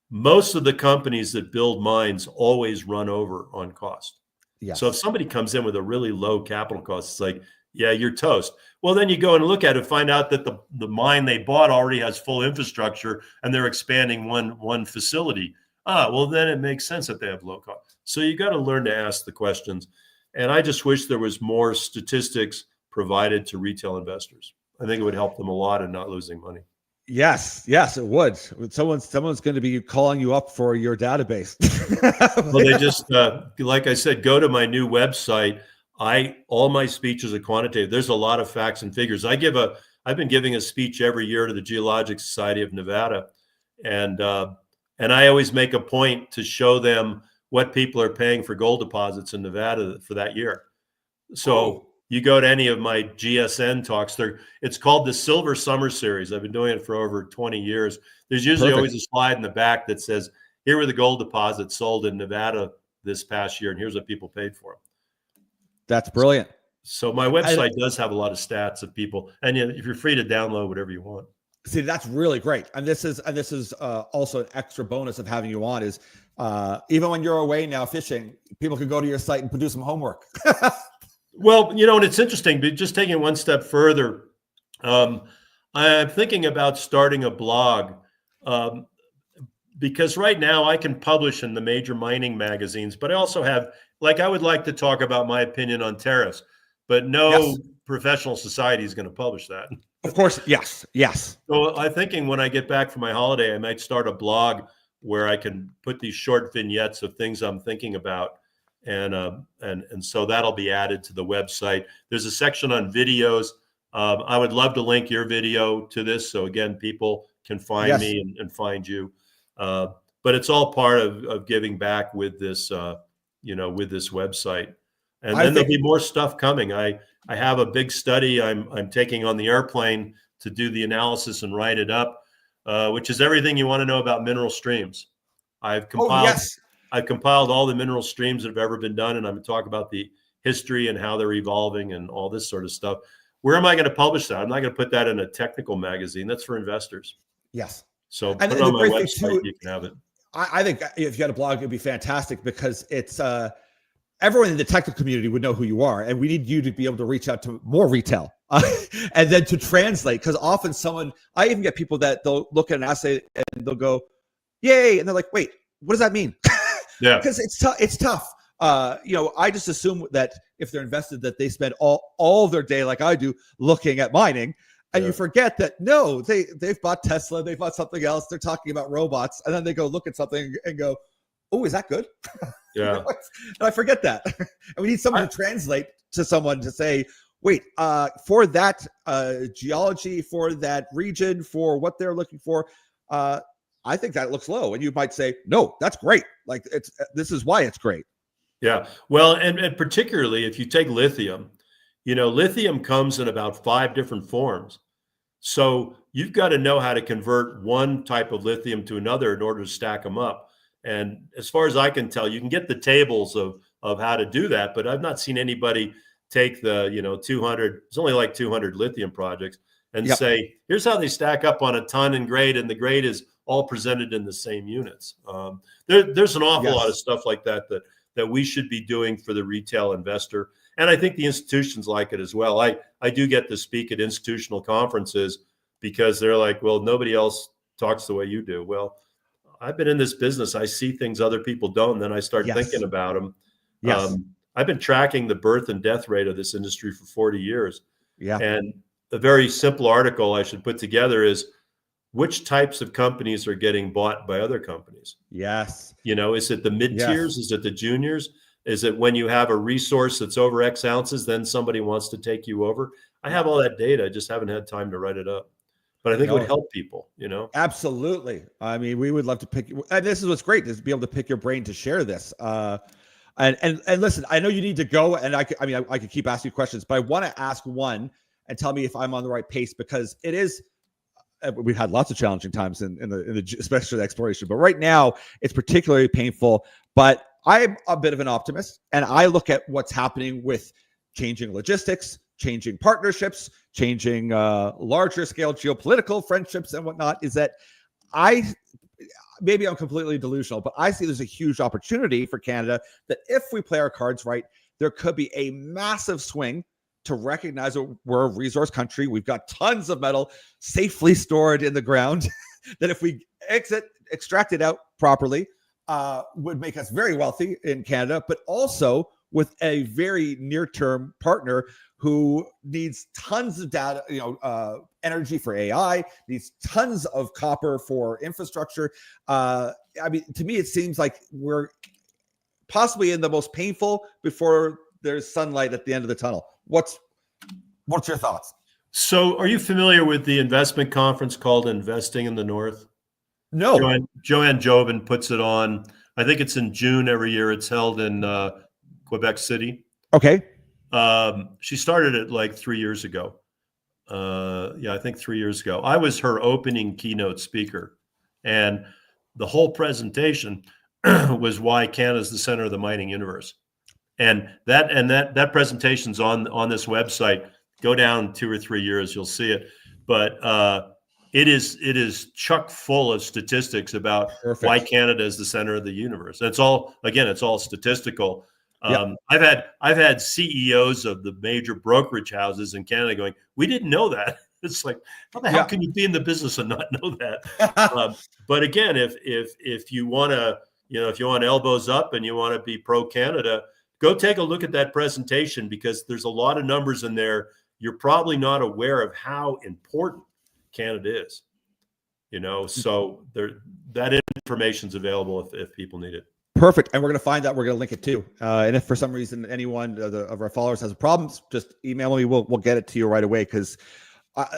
most of the companies that build mines always run over on cost. So if somebody comes in with a really low capital cost, it's like, yeah, you're toast. Well, then you go and look at it, find out that the mine they bought already has full infrastructure and they're expanding one facility. Well, then it makes sense that they have low cost. So you got to learn to ask the questions. And I just wish there was more statistics provided to retail investors. I think it would help them a lot in not losing money. Yes, it would. Someone's going to be calling you up for your database. Well, they just, like I said, go to my new website. All my speeches are quantitative. There's a lot of facts and figures. I've been giving a speech every year to the Geologic Society of Nevada, and I always make a point to show them what people are paying for gold deposits in Nevada for that year. So you go to any of my GSN talks, it's called the Silver Summer Series. I've been doing it for over 20 years. There's usually always a slide in the back that says, here were the gold deposits sold in Nevada this past year, and here's what people paid for them. That's brilliant. So my website does have a lot of stats of people, and if you're free to download whatever you want. See, that's really great. And this is also an extra bonus of having you on is even when you're away now fishing, people can go to your site and do some homework. Well, and it's interesting, but just taking it one step further, Um, I'm thinking about starting a blog, um, because right now I can publish in the major mining magazines, but I also have, like, I would like to talk about my opinion on tariffs, but no Yes, professional society is going to publish that. of course. Yes, yes. So I'm thinking when I get back from my holiday, I might start a blog where I can put these short vignettes of things I'm thinking about, and so that'll be added to the website. There's a section on videos. I would love to link your video to this, so again, people can find Yes, me and find you. Uh, but it's all part of giving back with this, with this website. And I then there'll think. be more stuff coming. I have a big study I'm taking on the airplane to do the analysis and write it up, which is everything you want to know about mineral streams. I've Oh compiled yes, I've compiled all the mineral streams that have ever been done, and I'm going to talk about the history and how they're evolving and all this sort of stuff. Where am I going to publish that? I'm not going to put that in a technical magazine. That's for investors. yes. So And put it the on my great thing website. too, You can have it. I think if you had a blog, it'd be fantastic because it's everyone in the technical community would know who you are, and we need you to be able to reach out to more retail, and then to translate. Because often I even get people that they'll look at an assay and they'll go, "Yay!" and they're like, "Wait, what does that mean?" Yeah. Because it's tough. It's tough. I just assume that if they're invested, that they spend all their day, like I do, looking at mining. And Yeah. you forget that no, they've bought Tesla, they've bought something else. They're talking about robots, and then they go look at something and go, "Oh, is that good?" Yeah. And I forget that. And we need someone to translate to someone to say, "Wait, for that geology, for that region, for what they're looking for, I think that looks low." And you might say, "No, that's great. Like this is why it's great." Yeah. Well, and particularly if you take lithium, lithium comes in about 5 different forms. So you've got to know how to convert one type of lithium to another in order to stack them up. And as far as I can tell, you can get the tables of how to do that, but I've not seen anybody take the 200. It's only like 200 lithium projects and Yep. say, here's how they stack up on a ton and grade, and the grade is all presented in the same units. There's an awful lot of Yes. stuff like that we should be doing for the retail investor. And I think the institutions like it as well. I do get to speak at institutional conferences because they're like, well, nobody else talks the way you do. Well, I've been in this business. I see things other people don't, and then I start Yes. thinking about them. Yes. I've been tracking the birth and death rate of this industry for 40 years. Yeah. And a very simple article I should put together is which types of companies are getting bought by other companies? Yes. Is it the mid-tiers? Yes. Is it the juniors? Is it when you have a resource that's over X ounces, then somebody wants to take you over? I have all that data. I just haven't had time to write it up. But I think it would No. help people, Absolutely. I mean, we would love to pick, and this is what's great is to be able to pick your brain to share this. And listen, I know you need to go, and I could keep asking you questions, but I want to ask one and tell me if I'm on the right pace because it is. We've had lots of challenging times in the especially the exploration, but right now it's particularly painful. But I'm a bit of an optimist, and I look at what's happening with changing logistics, changing partnerships, changing larger scale geopolitical friendships and whatnot. Is that maybe I'm completely delusional, but I see there's a huge opportunity for Canada that if we play our cards right, there could be a massive swing to recognize that we're a resource country. We've got tons of metal safely stored in the ground that if we extract it out properly, would make us very wealthy in Canada, but also with a very near-term partner who needs tons of data, energy for AI, needs tons of copper for infrastructure. I mean, to me, it seems like we're possibly in the most painful before there's sunlight at the end of the tunnel. What's your thoughts? So are you familiar with the investment conference called Investing in the North? No. Joanne Jobin puts it on. I think it's in June every year. It's held in Quebec City. Okay. She started it like 3 years ago. I think 3 years ago. I was her opening keynote speaker. And the whole presentation was why Canada's the center of the mining universe. And that presentation's on this website. Go down 2 or 3 years, you'll see it. But it is chock full of statistics about Perfect. why Canada is the center of the universe. And it's all statistical. Yep. I've had CEOs of the major brokerage houses in Canada going, "We didn't know that." It's like, how the hell can you be in the business and not know that? But again, if you want to, if you want elbows up and you want to be pro Canada, go take a look at that presentation, because there's a lot of numbers in there. You're probably not aware of how important Canada is. So that information's available if people need it. Perfect. And we're going to find that. We're going to link it too. And if for some reason anyone of our followers has problems, just email me. We'll get it to you right away. Because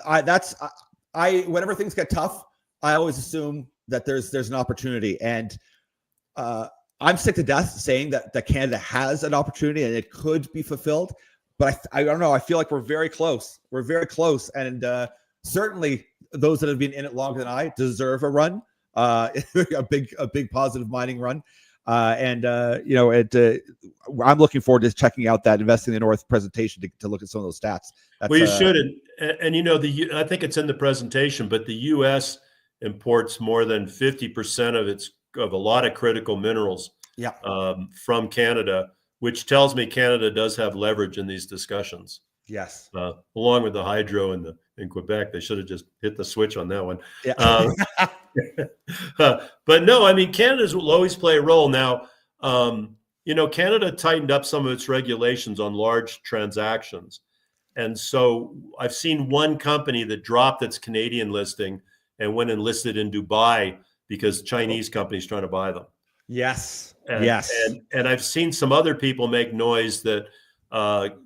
whenever things get tough, I always assume that there's an opportunity. And I'm sick to death saying that Canada has an opportunity and it could be fulfilled. But I don't know. I feel like we're very close. We're very close. And certainly those that have been in it longer than I deserve a run, a big positive mining run. I'm looking forward to checking out that Investing in the North presentation to look at some of those stats. Well, you should. And I think it's in the presentation, but the U.S. imports more than 50% of a lot of critical minerals from Canada, which tells me Canada does have leverage in these discussions. Yes. Along with the hydro in Quebec. They should have just hit the switch on that one. Yeah. But no, I mean, Canada will always play a role. Now, Canada tightened up some of its regulations on large transactions. And so I've seen one company that dropped its Canadian listing and went and listed in Dubai because Chinese companies trying to buy them. Yes. And I've seen some other people make noise that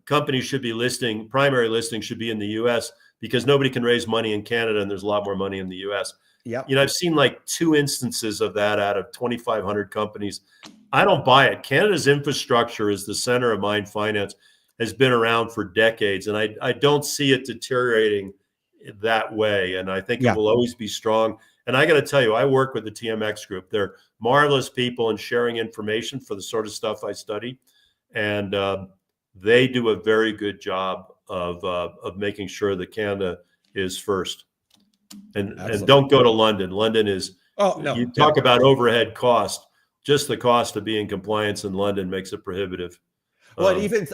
companies should be primary listing should be in the U.S. because nobody can raise money in Canada and there's a lot more money in the U.S. Yeah. I've seen like 2 instances of that out of 2,500 companies. I don't buy it. Canada's infrastructure is the center of mine finance, has been around for decades, and I don't see it deteriorating that way. And I think it will always be strong. And I got to tell you, I work with the TMX group. They're marvelous people in sharing information for the sort of stuff I study. And they do a very good job of making sure that Canada is first. And don't go to London. London is, you talk about overhead cost, just the cost of being in compliance in London makes it prohibitive. Well, even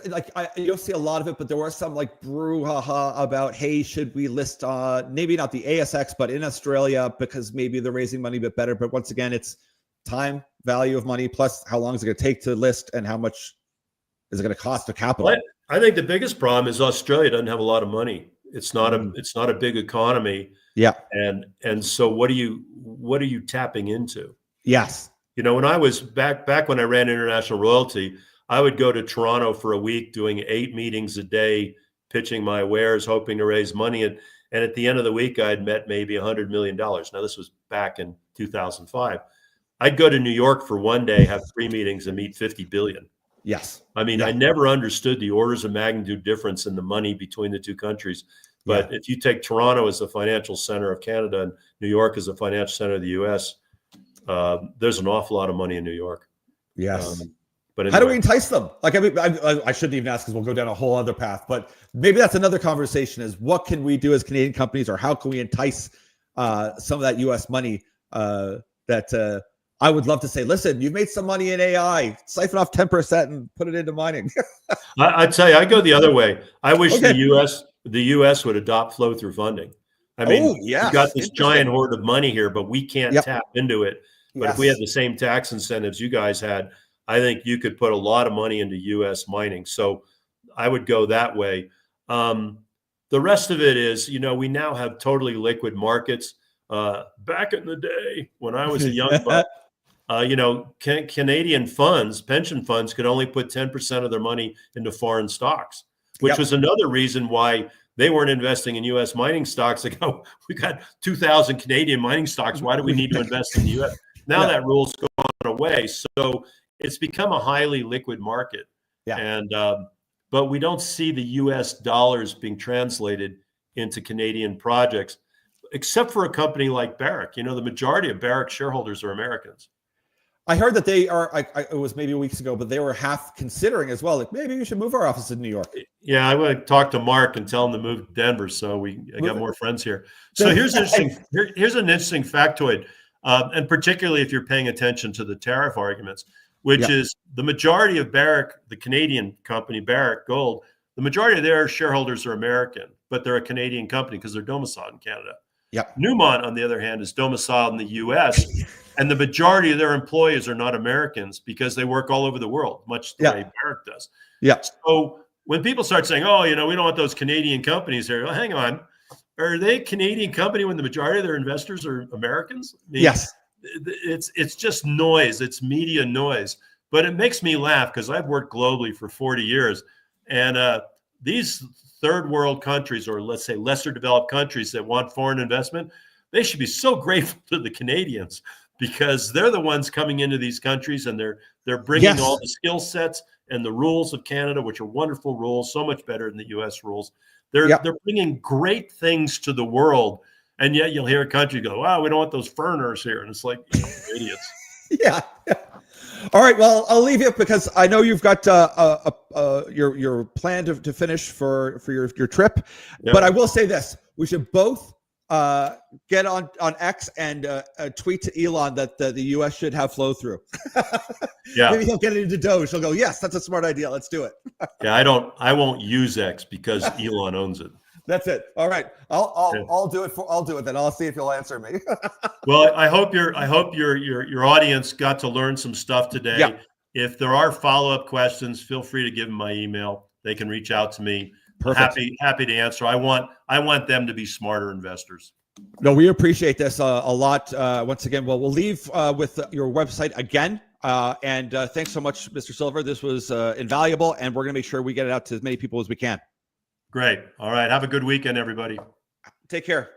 you'll see a lot of it, but there was some brouhaha about, hey, should we list maybe not the ASX, but in Australia, because maybe they're raising money a bit better. But once again, it's time, value of money, plus how long is it going to take to list and how much is it going to cost the capital? Well, I think the biggest problem is Australia doesn't have a lot of money. It's not a big economy. Yeah. And so what are you tapping into? Yes. When I was back when I ran International Royalty, I would go to Toronto for a week doing 8 meetings a day, pitching my wares, hoping to raise money. And at the end of the week, I had met maybe $100 million. Now, this was back in 2005. I'd go to New York for one day, have 3 meetings, and meet 50 billion. Yes. I mean, I never understood the orders of magnitude difference in the money between the two countries. But if you take Toronto as the financial center of Canada and New York as the financial center of the U.S., there's an awful lot of money in New York. Yes. But anyway. How do we entice them? I shouldn't even ask because we'll go down a whole other path. But maybe that's another conversation: is what can we do as Canadian companies, or how can we entice some of that U.S. money? That I would love to say, listen, you've made some money in AI, siphon off 10% and put it into mining. I tell you, I go the other way. I wish the U.S. would adopt flow-through funding. I mean, we've got this giant hoard of money here, but we can't tap into it. But if we had the same tax incentives you guys had, I think you could put a lot of money into U.S. mining. So I would go that way. The rest of it is, we now have totally liquid markets. Back in the day when I was a young buck, Canadian funds, pension funds, could only put 10% of their money into foreign stocks, which was another reason why they weren't investing in U.S. mining stocks. They go, we got 2,000 Canadian mining stocks. Why do we need to invest in the U.S.? Now that rule's gone away. So it's become a highly liquid market. Yeah. And but we don't see the U.S. dollars being translated into Canadian projects, except for a company like Barrick. The majority of Barrick shareholders are Americans. I heard that they are, it was maybe weeks ago, but they were half considering as well. Like, maybe we should move our office to New York. Yeah, I would talk to Mark and tell him to move to Denver. So I got more friends here. So here's an interesting factoid, and particularly if you're paying attention to the tariff arguments, which is the majority of Barrick, the Canadian company Barrick Gold, the majority of their shareholders are American, but they're a Canadian company because they're domiciled in Canada. Yep. Newmont, on the other hand, is domiciled in the US, and the majority of their employees are not Americans because they work all over the world, much the way Barrick does. Yeah. So when people start saying, oh, we don't want those Canadian companies here, well, hang on. Are they a Canadian company when the majority of their investors are Americans? I mean, yes. It's just noise. It's media noise. But it makes me laugh because I've worked globally for 40 years. And these third world countries, or let's say lesser developed countries that want foreign investment, they should be so grateful to the Canadians because they're the ones coming into these countries and they're bringing all the skill sets and the rules of Canada, which are wonderful rules, so much better than the US rules. They're bringing great things to the world. And yet you'll hear a country go, wow, we don't want those foreigners here. And it's like, idiots. Yeah. All right. Well, I'll leave you because I know you've got your plan to finish for your trip. Yeah. But I will say this: we should both get on X and tweet to Elon that the U.S. should have flow through. Yeah. Maybe he'll get it into Doge. He'll go, yes, that's a smart idea. Let's do it. Yeah, I won't use X because Elon owns it. That's it. All right. I'll do it. I'll do it then. I'll see if you'll answer me. Well, I hope your audience got to learn some stuff today. Yeah. If there are follow-up questions, feel free to give them my email. They can reach out to me. Perfect. Happy to answer. I want them to be smarter investors. No, we appreciate this a lot. Once again, we'll leave with your website again. And thanks so much, Mr. Silver. This was invaluable, and we're going to make sure we get it out to as many people as we can. Great. All right. Have a good weekend, everybody. Take care.